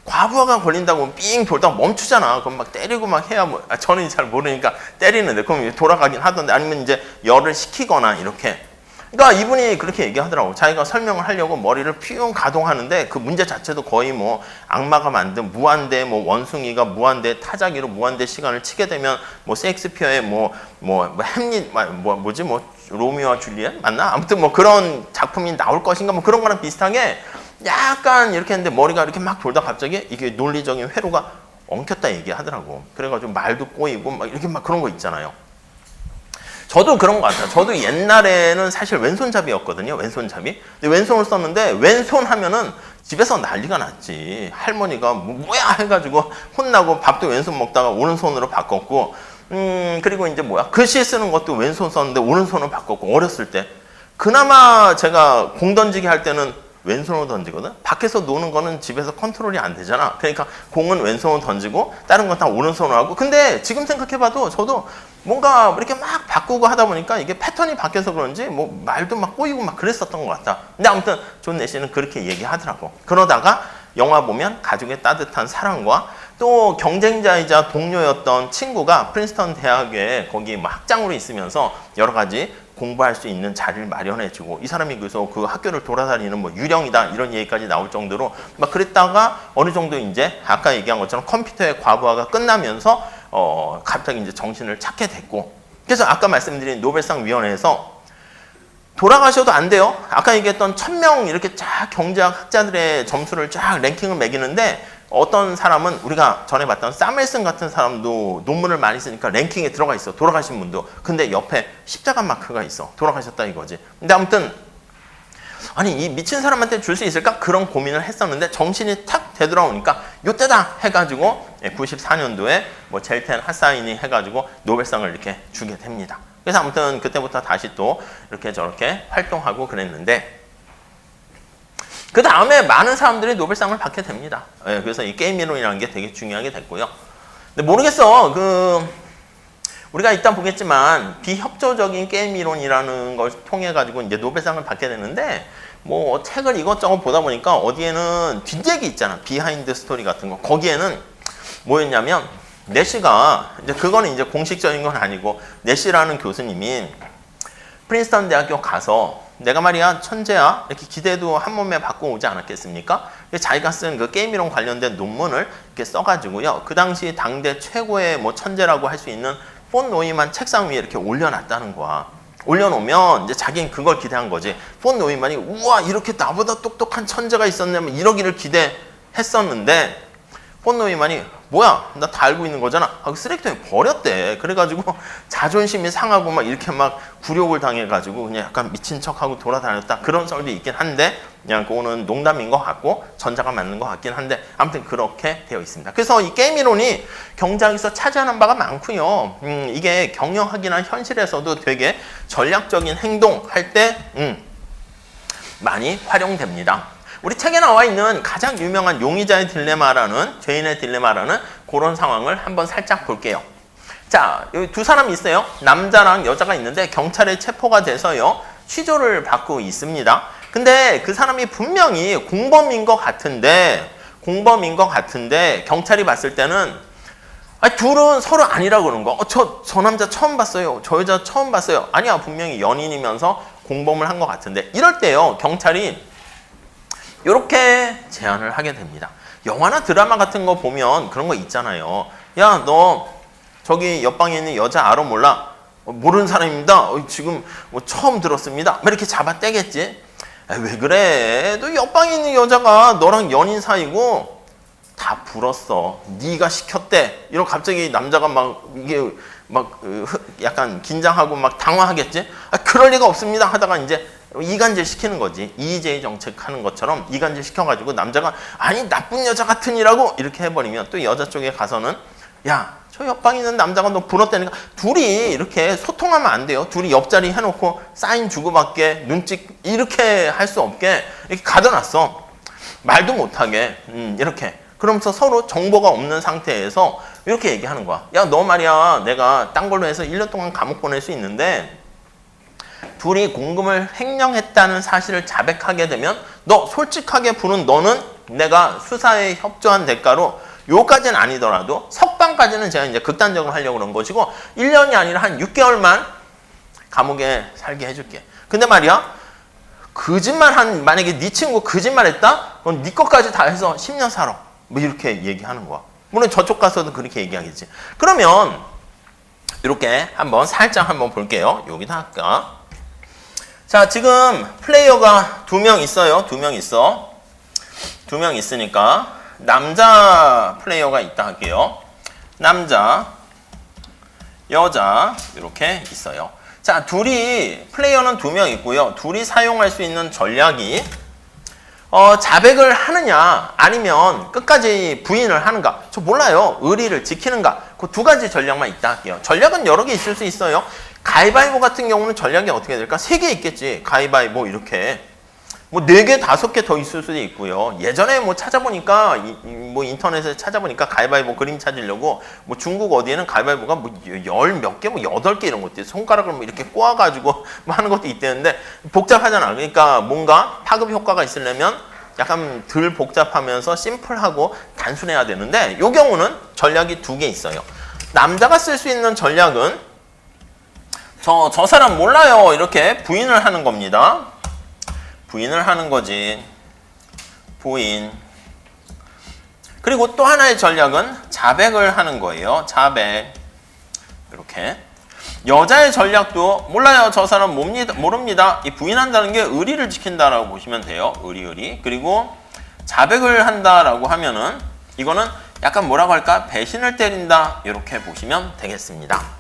과부하가 걸린다고 삥 돌다가 멈추잖아. 그럼 막 때리고 막 해야 뭐 저는 잘 모르니까 때리는데 그럼 돌아가긴 하던데 아니면 이제 열을 식히거나 이렇게. 그러니까 이분이 그렇게 얘기하더라고. 자기가 설명을 하려고 머리를 퓨 가동하는데 그 문제 자체도 거의 뭐 악마가 만든 무한대 뭐 원숭이가 무한대 타자기로 무한대 시간을 치게 되면 뭐 셰익스피어의 뭐 햄릿 뭐지 로미오와 줄리엣 맞나? 아무튼 뭐 그런 작품이 나올 것인가 뭐 그런 거랑 비슷하게 약간 이렇게 했는데 머리가 이렇게 막 돌다 갑자기 이게 논리적인 회로가 엉켰다 얘기하더라고. 그래가지고 말도 꼬이고 막 이렇게 막 그런 거 있잖아요. 저도 그런 것 같아요. 저도 옛날에는 사실 왼손잡이였거든요. 왼손잡이. 근데 왼손을 썼는데 왼손 하면은 집에서 난리가 났지. 할머니가 뭐야 해가지고 혼나고 밥도 왼손 먹다가 오른손으로 바꿨고 그리고 이제 뭐야 글씨 쓰는 것도 왼손 썼는데 오른손으로 바꿨고 어렸을 때 그나마 제가 공 던지기 할 때는 왼손으로 던지거든. 밖에서 노는 거는 집에서 컨트롤이 안 되잖아. 그러니까 공은 왼손으로 던지고 다른 건 다 오른손으로 하고. 근데 지금 생각해봐도 저도 뭔가 이렇게 막 바꾸고 하다 보니까 이게 패턴이 바뀌어서 그런지 뭐 말도 막 꼬이고 막 그랬었던 것 같다. 근데 아무튼 존 내시는 그렇게 얘기하더라고. 그러다가 영화 보면 가족의 따뜻한 사랑과 또 경쟁자이자 동료였던 친구가 프린스턴 대학에 거기 뭐 학장으로 있으면서 여러 가지 공부할 수 있는 자리를 마련해주고 이 사람이 그래서 그 학교를 돌아다니는 뭐 유령이다 이런 얘기까지 나올 정도로 막 그랬다가 어느 정도 이제 아까 얘기한 것처럼 컴퓨터의 과부하가 끝나면서 갑자기 이제 정신을 찾게 됐고 그래서 아까 말씀드린 노벨상 위원회에서 돌아가셔도 안 돼요. 아까 얘기했던 1000명 이렇게 쫙 경제학 학자들의 점수를 쫙 랭킹을 매기는데 어떤 사람은 우리가 전에 봤던 사멜슨 같은 사람도 논문을 많이 쓰니까 랭킹에 들어가 있어. 돌아가신 분도. 근데 옆에 십자가 마크가 있어. 돌아가셨다 이거지. 근데 아무튼 아니 이 미친 사람한테 줄 수 있을까? 그런 고민을 했었는데 정신이 탁 되돌아오니까 요때다 해가지고 94년도에 뭐 젤텐 핫사인이 해가지고 노벨상을 이렇게 주게 됩니다. 그래서 아무튼 그때부터 다시 또 이렇게 저렇게 활동하고 그랬는데 그 다음에 많은 사람들이 노벨상을 받게 됩니다. 예, 그래서 이 게임 이론이라는 게 되게 중요하게 됐고요. 근데 모르겠어. 우리가 이따 보겠지만 비협조적인 게임 이론이라는 걸 통해 가지고 이제 노벨상을 받게 되는데 뭐 책을 이것저것 보다 보니까 어디에는 뒷얘기 있잖아. 비하인드 스토리 같은 거. 거기에는 뭐였냐면 내시가 이제 그거는 이제 공식적인 건 아니고 내시라는 교수님이 프린스턴 대학교 가서 내가 말이야 천재야 이렇게 기대도 한 몸에 받고 오지 않았겠습니까? 자기가 쓴 그 게임 이론 관련된 논문을 이렇게 써가지고요. 그 당시 당대 최고의 뭐 천재라고 할 수 있는 폰 노이만 책상 위에 이렇게 올려놨다는 거야. 올려놓으면 이제 자기는 그걸 기대한 거지. 폰 노이만이 우와 이렇게 나보다 똑똑한 천재가 있었냐면 이러기를 기대했었는데 폰 노이만이 뭐야 나 다 알고 있는 거잖아 하고 쓰레기통에 버렸대. 그래가지고 자존심이 상하고 막 이렇게 막 굴욕을 당해가지고 그냥 약간 미친 척하고 돌아다녔다 그런 썰도 있긴 한데 그냥 그거는 농담인 것 같고 전자가 맞는 것 같긴 한데 아무튼 그렇게 되어 있습니다. 그래서 이 게임 이론이 경제학에서 차지하는 바가 많고요. 이게 경영학이나 현실에서도 되게 전략적인 행동할 때 많이 활용됩니다. 우리 책에 나와 있는 가장 유명한 용의자의 딜레마라는 죄인의 딜레마라는 그런 상황을 한번 살짝 볼게요. 자, 여기 두 사람이 있어요. 남자랑 여자가 있는데 경찰에 체포가 돼서요. 취조를 받고 있습니다. 근데 그 사람이 분명히 공범인 것 같은데 경찰이 봤을 때는 아니, 둘은 서로 아니라고 그러는 거야. 저 남자 처음 봤어요. 저 여자 처음 봤어요. 아니야, 분명히 연인이면서 공범을 한 것 같은데 이럴 때요. 경찰이 이렇게 제안을 하게 됩니다. 영화나 드라마 같은 거 보면 그런 거 있잖아요. 야, 너 저기 옆방에 있는 여자 알아 몰라? 모르는 사람입니다. 지금 뭐 처음 들었습니다. 이렇게 잡아떼겠지. 왜 그래? 너 옆방에 있는 여자가 너랑 연인 사이고 다 불었어. 네가 시켰대. 이런 갑자기 남자가 막 이게 막 약간 긴장하고 막 당황하겠지. 그럴 리가 없습니다. 하다가 이제 이간질 시키는 거지. EJ 정책 하는 것처럼 이간질 시켜가지고 남자가 아니 나쁜 여자 같으니라고 이렇게 해버리면 또 여자 쪽에 가서는 야, 저 옆방에 있는 남자가 너 불었다니까. 둘이 이렇게 소통하면 안 돼요. 둘이 옆자리 해놓고 사인 주고받게 눈찍 이렇게 할 수 없게 이렇게 가둬놨어. 말도 못하게 이렇게. 그러면서 서로 정보가 없는 상태에서 이렇게 얘기하는 거야. 야, 너 말이야 내가 딴 걸로 해서 1년 동안 감옥 보낼 수 있는데 둘이 공금을 횡령했다는 사실을 자백하게 되면 너 솔직하게 부른 너는 내가 수사에 협조한 대가로 요까지는 아니더라도 석방까지는 제가 이제 극단적으로 하려고 그런 것이고 1년이 아니라 한 6개월만 감옥에 살게 해줄게. 근데 말이야 만약에 네 친구 거짓말했다? 그럼 네 것까지 다 해서 10년 살아. 뭐 이렇게 얘기하는 거야. 물론 저쪽 가서도 그렇게 얘기하겠지. 그러면 이렇게 살짝 한번 볼게요. 여기다 할까? 자, 지금 플레이어가 2명 있어요. 2명 있어. 2명 있으니까 남자 플레이어가 있다 할게요. 남자, 여자 이렇게 있어요. 자, 플레이어는 2명 있고요. 둘이 사용할 수 있는 전략이 자백을 하느냐 아니면 끝까지 부인을 하는가. 저 몰라요. 의리를 지키는가. 그 2가지 전략만 있다 할게요. 전략은 여러 개 있을 수 있어요. 가위바위보 같은 경우는 전략이 어떻게 될까? 3개 있겠지. 가위바위보 이렇게. 뭐 4개, 5개 더 있을 수도 있고요. 예전에 뭐 찾아보니까 뭐 인터넷에 찾아보니까 가위바위보 그림 찾으려고 뭐 중국 어디에는 가위바위보가 뭐 10몇 개, 뭐 8개 이런 것도 있어요. 손가락을 뭐 이렇게 꼬아가지고 뭐 하는 것도 있대는데 복잡하잖아. 그러니까 뭔가 파급 효과가 있으려면 약간 덜 복잡하면서 심플하고 단순해야 되는데 이 경우는 전략이 2개 있어요. 남자가 쓸 수 있는 전략은 저 사람 몰라요. 이렇게 부인을 하는 겁니다. 부인을 하는 거지. 부인. 그리고 또 하나의 전략은 자백을 하는 거예요. 자백. 이렇게. 여자의 전략도 몰라요. 저 사람 모릅니다. 이 부인한다는 게 의리를 지킨다라고 보시면 돼요. 의리. 그리고 자백을 한다라고 하면은 이거는 약간 뭐라고 할까? 배신을 때린다. 이렇게 보시면 되겠습니다.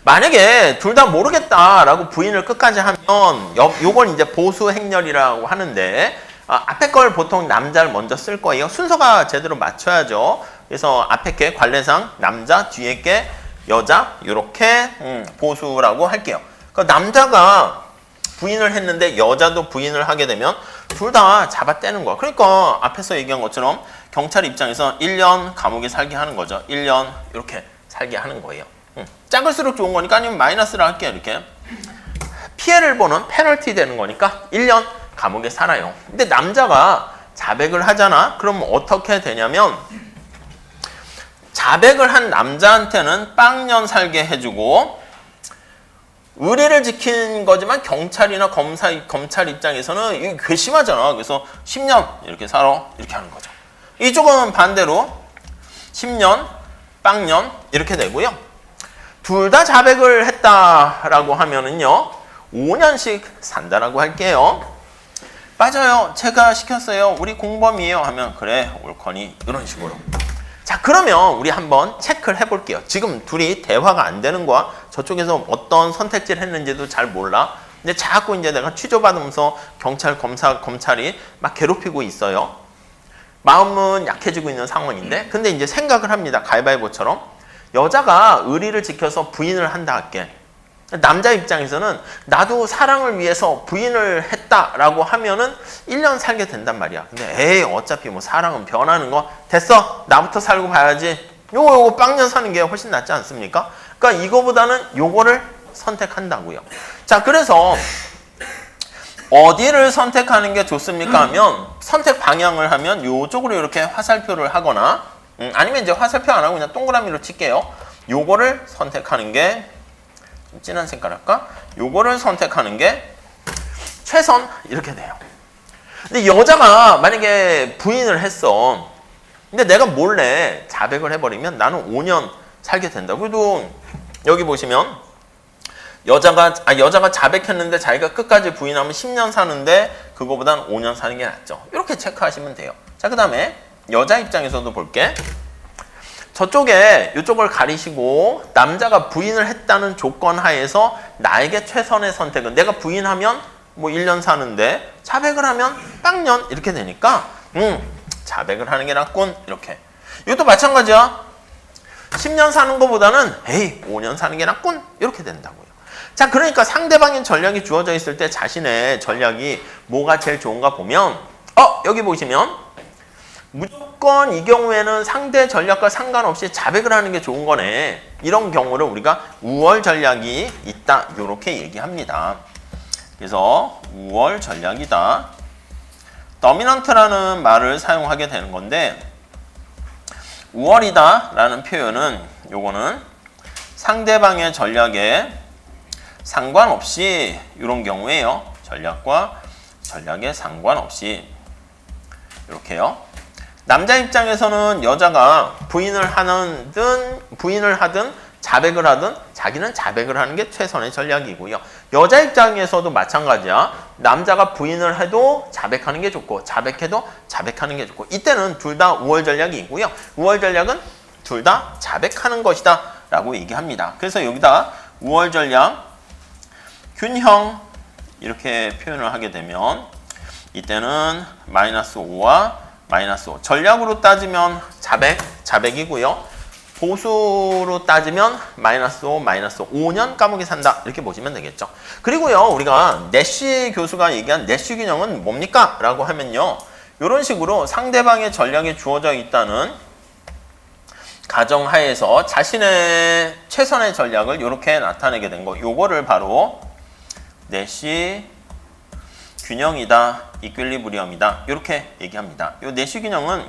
만약에 둘 다 모르겠다라고 부인을 끝까지 하면 요걸 이제 보수 행렬이라고 하는데 앞에 걸 보통 남자를 먼저 쓸 거예요. 순서가 제대로 맞춰야죠. 그래서 앞에 게 관례상 남자, 뒤에 게 여자 이렇게 보수라고 할게요. 그러니까 남자가 부인을 했는데 여자도 부인을 하게 되면 둘 다 잡아떼는 거야. 그러니까 앞에서 얘기한 것처럼 경찰 입장에서 1년 감옥에 살게 하는 거죠. 1년 이렇게 살게 하는 거예요. 작을수록 좋은 거니까 아니면 마이너스를 할게요. 이렇게 피해를 보는 페널티 되는 거니까 1년 감옥에 살아요. 근데 남자가 자백을 하잖아. 그럼 어떻게 되냐면 자백을 한 남자한테는 빵년 살게 해주고 의리를 지킨 거지만 경찰이나 검찰 입장에서는 이게 괘씸하잖아. 그래서 10년 이렇게 살아. 이렇게 하는 거죠. 이쪽은 반대로 10년, 빵년 이렇게 되고요. 둘 다 자백을 했다라고 하면은요 5년씩 산다라고 할게요. 맞아요. 제가 시켰어요. 우리 공범이에요. 하면 그래 옳거니 이런 식으로. 자, 그러면 우리 한번 체크를 해볼게요. 지금 둘이 대화가 안 되는 거야. 저쪽에서 어떤 선택지를 했는지도 잘 몰라. 근데 자꾸 이제 내가 취조받으면서 경찰, 검찰이 막 괴롭히고 있어요. 마음은 약해지고 있는 상황인데 근데 이제 생각을 합니다. 가위바위보처럼. 여자가 의리를 지켜서 부인을 한다 할게. 남자 입장에서는 나도 사랑을 위해서 부인을 했다라고 하면은 1년 살게 된단 말이야. 근데 에이 어차피 뭐 사랑은 변하는 거 됐어. 나부터 살고 봐야지. 요거 빵년 사는 게 훨씬 낫지 않습니까? 그러니까 이거보다는 요거를 선택한다고요. 자, 그래서 어디를 선택하는 게 좋습니까 하면 선택 방향을 하면 요쪽으로 이렇게 화살표를 하거나 아니면 이제 화살표 안 하고 그냥 동그라미로 칠게요. 요거를 선택하는 게 좀 진한 색깔 할까? 요거를 선택하는 게 최선 이렇게 돼요. 근데 여자가 만약에 부인을 했어. 근데 내가 몰래 자백을 해버리면 나는 5년 살게 된다. 그래도 여기 보시면 여자가 자백했는데 자기가 끝까지 부인하면 10년 사는데 그거보단 5년 사는 게 낫죠. 이렇게 체크하시면 돼요. 자, 그 다음에 여자 입장에서도 볼게. 저쪽에 이쪽을 가리시고 남자가 부인을 했다는 조건 하에서 나에게 최선의 선택은 내가 부인하면 뭐 1년 사는데 자백을 하면 빵년 이렇게 되니까 자백을 하는 게 낫군 이렇게. 이것도 마찬가지야. 10년 사는 것보다는 에이 5년 사는 게 낫군 이렇게 된다고요. 자, 그러니까 상대방의 전략이 주어져 있을 때 자신의 전략이 뭐가 제일 좋은가 보면 여기 보시면 무조건 이 경우에는 상대 전략과 상관없이 자백을 하는 게 좋은 거네. 이런 경우를 우리가 우월 전략이 있다. 이렇게 얘기합니다. 그래서 우월 전략이다. 더미넌트라는 말을 사용하게 되는 건데 우월이다 라는 표현은 요거는 상대방의 전략에 상관없이 이런 경우에요. 전략과 전략에 상관없이 이렇게요. 남자 입장에서는 여자가 부인을 하든 자백을 하든 자기는 자백을 하는 게 최선의 전략이고요. 여자 입장에서도 마찬가지야. 남자가 부인을 해도 자백하는 게 좋고 자백해도 자백하는 게 좋고 이때는 둘 다 우월 전략이 있고요. 우월 전략은 둘 다 자백하는 것이다 라고 얘기합니다. 그래서 여기다 우월 전략 균형 이렇게 표현을 하게 되면 이때는 마이너스 5와 마이너스 5. 전략으로 따지면 자백이고요. 보수로 따지면 마이너스 5, 마이너스 5년 감옥에 산다. 이렇게 보시면 되겠죠. 그리고요, 우리가 내쉬 교수가 얘기한 내쉬 균형은 뭡니까? 라고 하면요. 이런 식으로 상대방의 전략이 주어져 있다는 가정하에서 자신의 최선의 전략을 이렇게 나타내게 된 거. 요거를 바로 내쉬 균형이다. 이퀄리브리엄이다. 이렇게 얘기합니다. 요 내쉬 균형은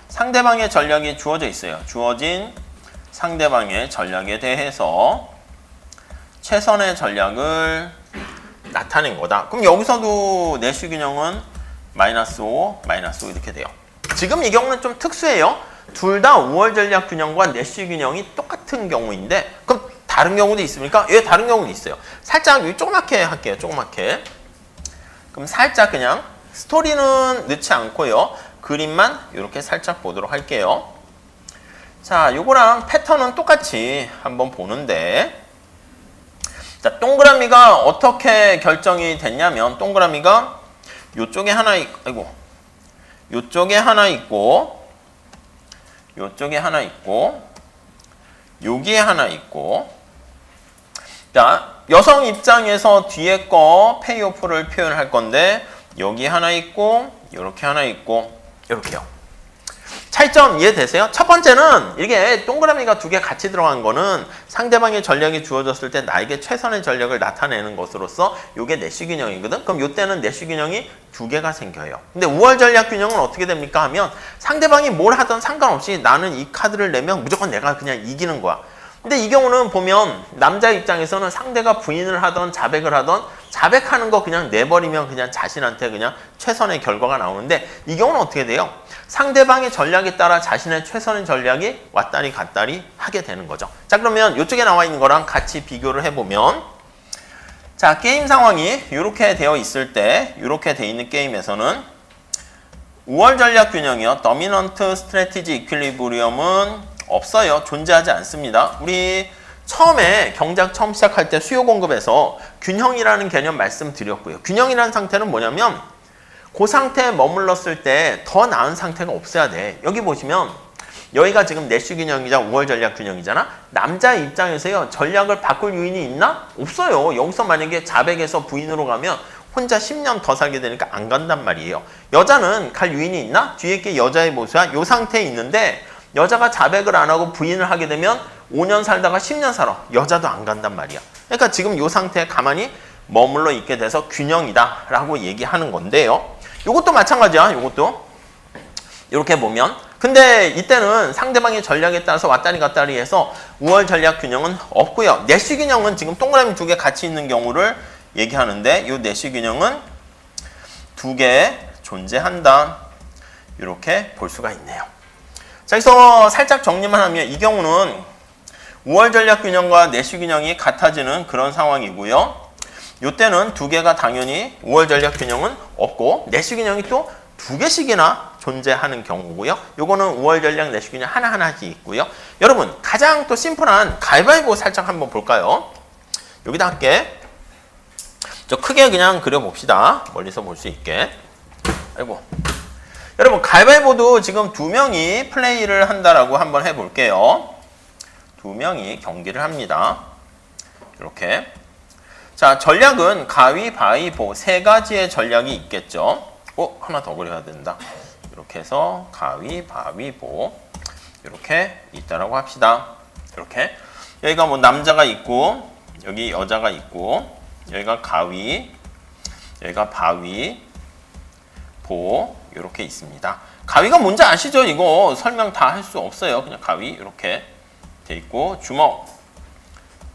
상대방의 전략이 주어져 있어요. 주어진 상대방의 전략에 대해서 최선의 전략을 나타낸 거다. 그럼 여기서도 내쉬 균형은 마이너스 5, 마이너스 5 이렇게 돼요. 지금 이 경우는 좀 특수해요. 둘 다 우월 전략 균형과 내쉬 균형이 똑같은 경우인데 그럼 다른 경우도 있습니까? 예, 다른 경우도 있어요. 살짝 조그맣게 할게요. 조그맣게. 그럼 살짝 그냥 스토리는 넣지 않고요. 그림만 이렇게 살짝 보도록 할게요. 자, 요거랑 패턴은 똑같이 한번 보는데 자, 동그라미가 어떻게 결정이 됐냐면 동그라미가 요쪽에 하나 있고 요쪽에 하나 있고 요쪽에 하나 있고 여기에 하나 있고 자, 여성 입장에서 뒤에 거 페이오프를 표현할 건데 여기 하나 있고 이렇게 하나 있고 이렇게요. 차이점 이해되세요? 첫 번째는 이게 동그라미가 두 개 같이 들어간 거는 상대방의 전략이 주어졌을 때 나에게 최선의 전략을 나타내는 것으로서 이게 내쉬 균형이거든. 그럼 이때는 내쉬 균형이 두 개가 생겨요. 근데 우월 전략 균형은 어떻게 됩니까 하면 상대방이 뭘 하든 상관없이 나는 이 카드를 내면 무조건 내가 그냥 이기는 거야. 근데 이 경우는 보면 남자 입장에서는 상대가 부인을 하던 자백을 하던 자백하는 거 그냥 내버리면 그냥 자신한테 그냥 최선의 결과가 나오는데 이 경우는 어떻게 돼요? 상대방의 전략에 따라 자신의 최선의 전략이 왔다리 갔다리 하게 되는 거죠. 자, 그러면 이쪽에 나와 있는 거랑 같이 비교를 해보면 자, 게임 상황이 이렇게 되어 있을 때 이렇게 되어 있는 게임에서는 우월 전략 균형이요. 더미넌트 스트래티지 이퀄리브리엄은 없어요. 존재하지 않습니다. 우리 처음에 경작 처음 시작할 때 수요 공급에서 균형이라는 개념 말씀드렸고요. 균형이라는 상태는 뭐냐면 그 상태에 머물렀을 때 더 나은 상태가 없어야 돼. 여기 보시면 여기가 지금 내쉬 균형이자 우월 전략 균형이잖아. 남자 입장에서요. 전략을 바꿀 요인이 있나? 없어요. 여기서 만약에 자백에서 부인으로 가면 혼자 10년 더 살게 되니까 안 간단 말이에요. 여자는 갈 요인이 있나? 뒤에 게 여자의 모습이야. 이 상태에 있는데 여자가 자백을 안 하고 부인을 하게 되면 5년 살다가 10년 살아. 여자도 안 간단 말이야. 그러니까 지금 이 상태에 가만히 머물러 있게 돼서 균형이다 라고 얘기하는 건데요. 이것도 마찬가지야. 이것도 이렇게 보면 근데 이때는 상대방의 전략에 따라서 왔다리 갔다리 해서 우월 전략 균형은 없고요. 내쉬 균형은 지금 동그라미 두 개 같이 있는 경우를 얘기하는데 이 내쉬 균형은 두 개 존재한다. 이렇게 볼 수가 있네요. 자, 여기서 살짝 정리만 하면 이 경우는 우월 전략 균형과 내쉬 균형이 같아지는 그런 상황이고요. 이때는 두 개가 당연히 우월 전략 균형은 없고 내쉬 균형이 또 두 개씩이나 존재하는 경우고요. 요거는 우월 전략 내쉬 균형 하나하나씩 있고요. 여러분 가장 또 심플한 가위바위보 살짝 한번 볼까요? 여기다 할게. 저 크게 그냥 그려봅시다. 멀리서 볼 수 있게. 아이고. 여러분 가위바위보도 지금 두 명이 플레이를 한다라고 한번 해볼게요. 두 명이 경기를 합니다. 이렇게. 자, 전략은 가위바위보 세 가지의 전략이 있겠죠. 하나 더 그려야 된다. 이렇게 해서 가위바위보 이렇게 있다라고 합시다. 이렇게 여기가 뭐 남자가 있고 여기 여자가 있고 여기가 가위 여기가 바위 보 이렇게 있습니다. 가위가 뭔지 아시죠? 이거 설명 다 할 수 없어요. 그냥 가위 이렇게 돼 있고 주먹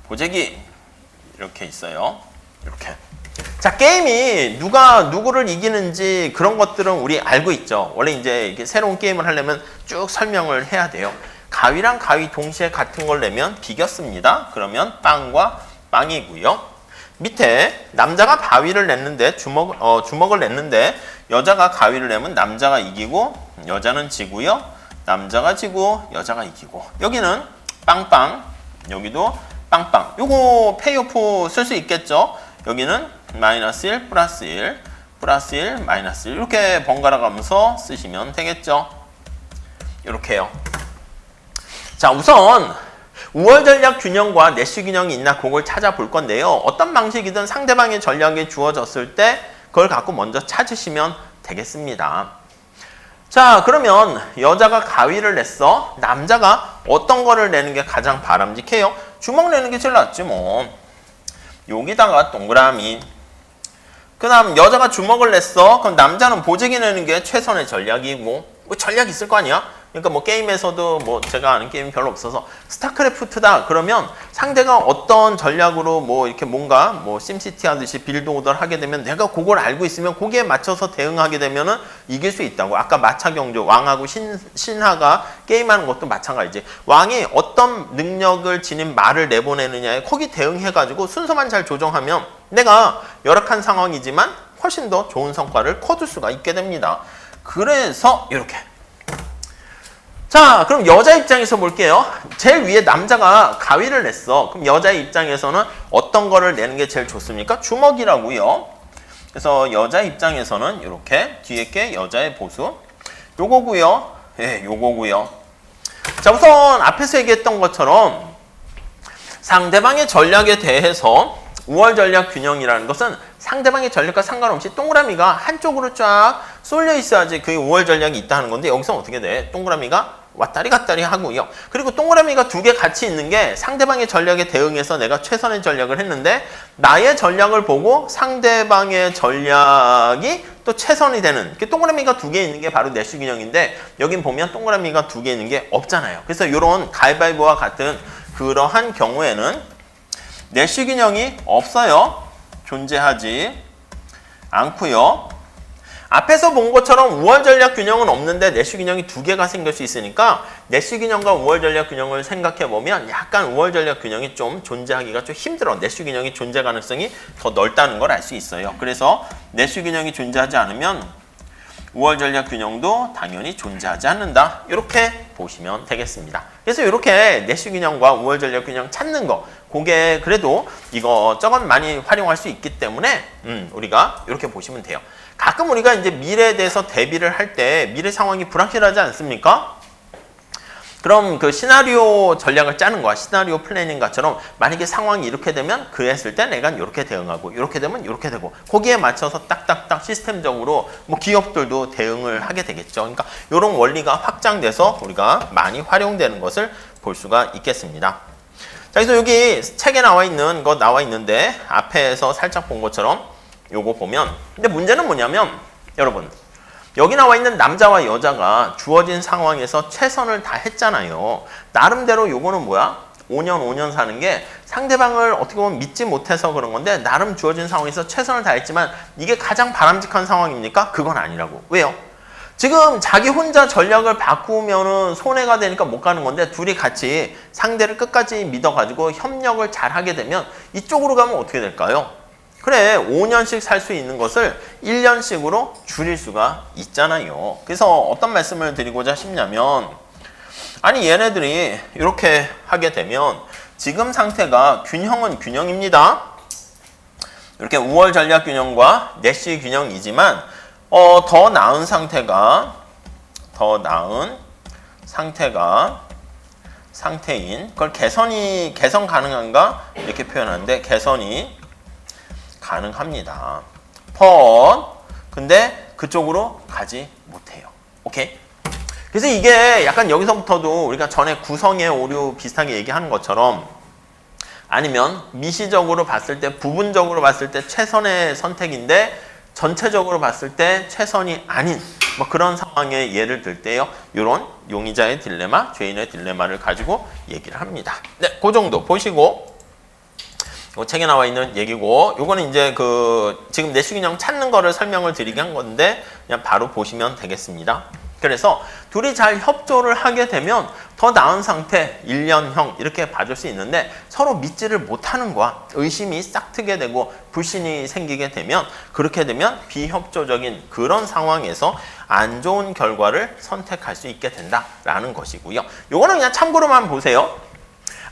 보재기 이렇게 있어요. 이렇게. 자, 게임이 누가 누구를 이기는지 그런 것들은 우리 알고 있죠. 원래 이제 이렇게 새로운 게임을 하려면 쭉 설명을 해야 돼요. 가위랑 가위 동시에 같은 걸 내면 비겼습니다. 그러면 빵과 빵이고요. 밑에 남자가 바위를 냈는데 주먹을 냈는데 여자가 가위를 내면 남자가 이기고 여자는 지고요. 남자가 지고 여자가 이기고 여기는 빵빵 여기도 빵빵. 요거 페이오프 쓸 수 있겠죠? 여기는 마이너스 1, 플러스 1, 플러스 1, 마이너스 1 이렇게 번갈아 가면서 쓰시면 되겠죠? 이렇게요. 자, 우선 우월 전략 균형과 내시 균형이 있나 그걸 찾아볼 건데요. 어떤 방식이든 상대방의 전략이 주어졌을 때 그걸 갖고 먼저 찾으시면 되겠습니다. 자, 그러면 여자가 가위를 냈어. 남자가 어떤 거를 내는 게 가장 바람직해요? 주먹 내는 게 제일 낫지 뭐. 여기다가 동그라미. 그 다음 여자가 주먹을 냈어. 그럼 남자는 보재기 내는 게 최선의 전략이고 뭐 전략이 있을 거 아니야? 그러니까 뭐 게임에서도 뭐 제가 아는 게임이 별로 없어서 스타크래프트다 그러면 상대가 어떤 전략으로 뭐 이렇게 뭔가 뭐 심시티 하듯이 빌드 오더를 하게 되면 내가 그걸 알고 있으면 거기에 맞춰서 대응하게 되면은 이길 수 있다고. 아까 마차 경주 왕하고 신하가 게임하는 것도 마찬가지지. 왕이 어떤 능력을 지닌 말을 내보내느냐에 거기 대응해가지고 순서만 잘 조정하면 내가 열악한 상황이지만 훨씬 더 좋은 성과를 거둘 수가 있게 됩니다. 그래서 이렇게. 자, 그럼 여자 입장에서 볼게요. 제일 위에 남자가 가위를 냈어. 그럼 여자의 입장에서는 어떤 거를 내는 게 제일 좋습니까? 주먹이라고요. 그래서 여자 입장에서는 이렇게 뒤에 게 여자의 보수. 요거고요. 예, 요거고요. 자, 우선 앞에서 얘기했던 것처럼 상대방의 전략에 대해서 우월 전략 균형이라는 것은 상대방의 전략과 상관없이 동그라미가 한쪽으로 쫙 쏠려 있어야지 그게 우월 전략이 있다는 건데 여기서 어떻게 돼? 동그라미가 왔다리 갔다리 하고요. 그리고 동그라미가 두 개 같이 있는 게 상대방의 전략에 대응해서 내가 최선의 전략을 했는데 나의 전략을 보고 상대방의 전략이 또 최선이 되는 동그라미가 두 개 있는 게 바로 내시 균형인데 여긴 보면 동그라미가 두 개 있는 게 없잖아요. 그래서 이런 가위바위보와 같은 그러한 경우에는 내시 균형이 없어요. 존재하지 않고요. 앞에서 본 것처럼 우월 전략 균형은 없는데 내시 균형이 두 개가 생길 수 있으니까 내시 균형과 우월 전략 균형을 생각해 보면 약간 우월 전략 균형이 좀 존재하기가 좀 힘들어. 내시 균형이 존재 가능성이 더 넓다는 걸 알 수 있어요. 그래서 내시 균형이 존재하지 않으면 우월 전략 균형도 당연히 존재하지 않는다. 이렇게 보시면 되겠습니다. 그래서 이렇게 내시 균형과 우월 전략 균형 찾는 거 그게 그래도 이것저것 많이 활용할 수 있기 때문에 우리가 이렇게 보시면 돼요. 가끔 우리가 이제 미래에 대해서 대비를 할 때 미래 상황이 불확실하지 않습니까? 그럼 그 시나리오 전략을 짜는 거야. 시나리오 플래닝과처럼 만약에 상황이 이렇게 되면 그랬을 때 내가 이렇게 대응하고 이렇게 되면 이렇게 되고 거기에 맞춰서 딱딱딱 시스템적으로 뭐 기업들도 대응을 하게 되겠죠. 그러니까 이런 원리가 확장돼서 우리가 많이 활용되는 것을 볼 수가 있겠습니다. 자, 그래서 여기 책에 나와 있는데 앞에서 살짝 본 것처럼 요거 보면 근데 문제는 뭐냐면 여러분 여기 나와 있는 남자와 여자가 주어진 상황에서 최선을 다 했잖아요. 나름대로 요거는 뭐야? 5년 사는 게 상대방을 어떻게 보면 믿지 못해서 그런 건데 나름 주어진 상황에서 최선을 다했지만 이게 가장 바람직한 상황입니까? 그건 아니라고. 왜요? 지금 자기 혼자 전략을 바꾸면은 손해가 되니까 못 가는 건데 둘이 같이 상대를 끝까지 믿어가지고 협력을 잘 하게 되면 이쪽으로 가면 어떻게 될까요? 그래 5년씩 살 수 있는 것을 1년씩으로 줄일 수가 있잖아요. 그래서 어떤 말씀을 드리고자 싶냐면 아니 얘네들이 이렇게 하게 되면 지금 상태가 균형은 균형입니다. 이렇게 우월 전략 균형과 내시 균형이지만 더 나은 상태인 그걸 개선 가능한가 이렇게 표현하는데 개선이 가능합니다. 근데 그쪽으로 가지 못해요. 오케이? 그래서 이게 약간 여기서부터도 우리가 전에 구성의 오류 비슷하게 얘기하는 것처럼 아니면 미시적으로 봤을 때 부분적으로 봤을 때 최선의 선택인데 전체적으로 봤을 때 최선이 아닌 뭐 그런 상황에 예를 들 때요. 이런 용의자의 딜레마, 죄인의 딜레마를 가지고 얘기를 합니다. 네, 그 정도 보시고 이 책에 나와 있는 얘기고 요거는 이제 지금 내시 균형 찾는 거를 설명을 드리게 한 건데 그냥 바로 보시면 되겠습니다. 그래서 둘이 잘 협조를 하게 되면 더 나은 상태, 1년형 이렇게 봐줄 수 있는데 서로 믿지를 못하는 거야. 의심이 싹트게 되고 불신이 생기게 되면 그렇게 되면 비협조적인 그런 상황에서 안 좋은 결과를 선택할 수 있게 된다라는 것이고요. 요거는 그냥 참고로만 보세요.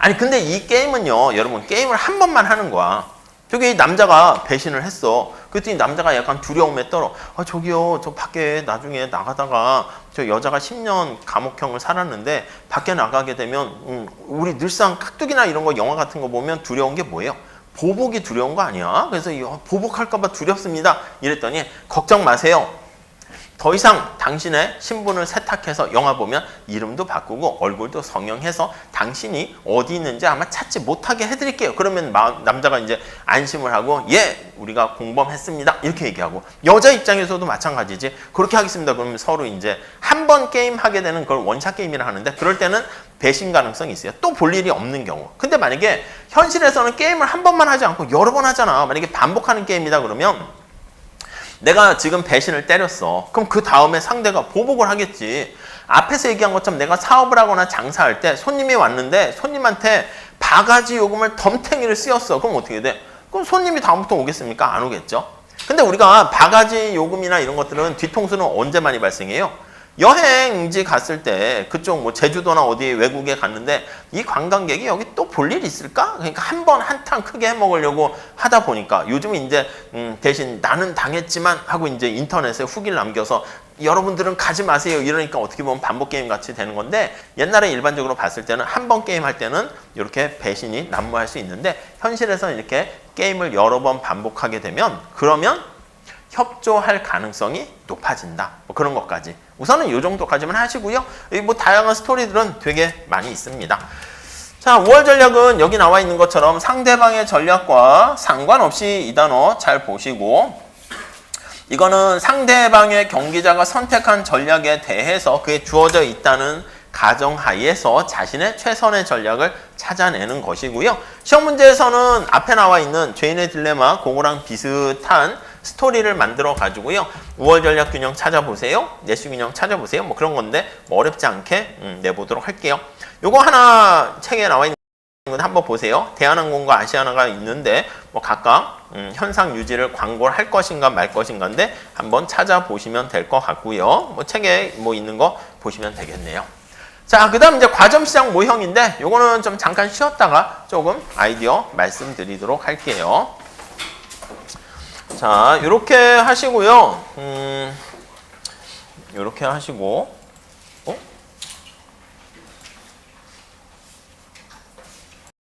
아니 근데 이 게임은요, 여러분 게임을 한 번만 하는 거야. 저기 남자가 배신을 했어. 그랬더니 남자가 약간 두려움에 떨어. 아 저기요, 저 밖에 나중에 나가다가 저 여자가 10년 감옥형을 살았는데 밖에 나가게 되면 우리 늘상 깍두기나 이런 거 영화 같은 거 보면 두려운 게 뭐예요? 보복이 두려운 거 아니야? 그래서 보복할까 봐 두렵습니다. 이랬더니 걱정 마세요. 더 이상 당신의 신분을 세탁해서 영화 보면 이름도 바꾸고 얼굴도 성형해서 당신이 어디 있는지 아마 찾지 못하게 해드릴게요. 그러면 남자가 이제 안심을 하고 예, 우리가 공범했습니다. 이렇게 얘기하고 여자 입장에서도 마찬가지지. 그렇게 하겠습니다. 그러면 서로 이제 한 번 게임 하게 되는 걸 원샷 게임이라 하는데 그럴 때는 배신 가능성이 있어요. 또 볼 일이 없는 경우. 근데 만약에 현실에서는 게임을 한 번만 하지 않고 여러 번 하잖아. 만약에 반복하는 게임이다 그러면 내가 지금 배신을 때렸어. 그럼 그 다음에 상대가 보복을 하겠지. 앞에서 얘기한 것처럼 내가 사업을 하거나 장사할 때 손님이 왔는데 손님한테 바가지 요금을 덤탱이를 씌웠어. 그럼 어떻게 돼? 그럼 손님이 다음부터 오겠습니까? 안 오겠죠. 근데 우리가 바가지 요금이나 이런 것들은 뒤통수는 언제 많이 발생해요? 여행지 갔을 때 그쪽 뭐 제주도나 어디 외국에 갔는데 이 관광객이 여기 또 볼 일 있을까? 그러니까 한 번 한탕 크게 해 먹으려고 하다 보니까 요즘 이제 대신 나는 당했지만 하고 이제 인터넷에 후기를 남겨서 여러분들은 가지 마세요. 이러니까 어떻게 보면 반복 게임 같이 되는 건데 옛날에 일반적으로 봤을 때는 한 번 게임 할 때는 이렇게 배신이 난무할 수 있는데 현실에서는 이렇게 게임을 여러 번 반복하게 되면 그러면 협조할 가능성이 높아진다. 뭐 그런 것까지. 우선은 이 정도까지만 하시고요. 뭐 다양한 스토리들은 되게 많이 있습니다. 자, 5월 전략은 여기 나와 있는 것처럼 상대방의 전략과 상관없이 이 단어 잘 보시고 이거는 상대방의 경기자가 선택한 전략에 대해서 그게 주어져 있다는 가정하에서 자신의 최선의 전략을 찾아내는 것이고요. 시험 문제에서는 앞에 나와 있는 죄인의 딜레마 그거랑 비슷한 스토리를 만들어 가지고요. 5월 전략 균형 찾아보세요. 내수 균형 찾아보세요. 뭐 그런 건데 뭐 어렵지 않게 내보도록 할게요. 요거 하나 책에 나와 있는 건 한번 보세요. 대한항공과 아시아나가 있는데 뭐 각각 현상 유지를 광고를 할 것인가 말 것인가인데 한번 찾아보시면 될 것 같고요. 뭐 책에 뭐 있는 거 보시면 되겠네요. 자, 그 다음 이제 과점시장 모형인데 요거는 좀 잠깐 쉬었다가 조금 아이디어 말씀드리도록 할게요. 자, 요렇게 하시고요. 요렇게 하시고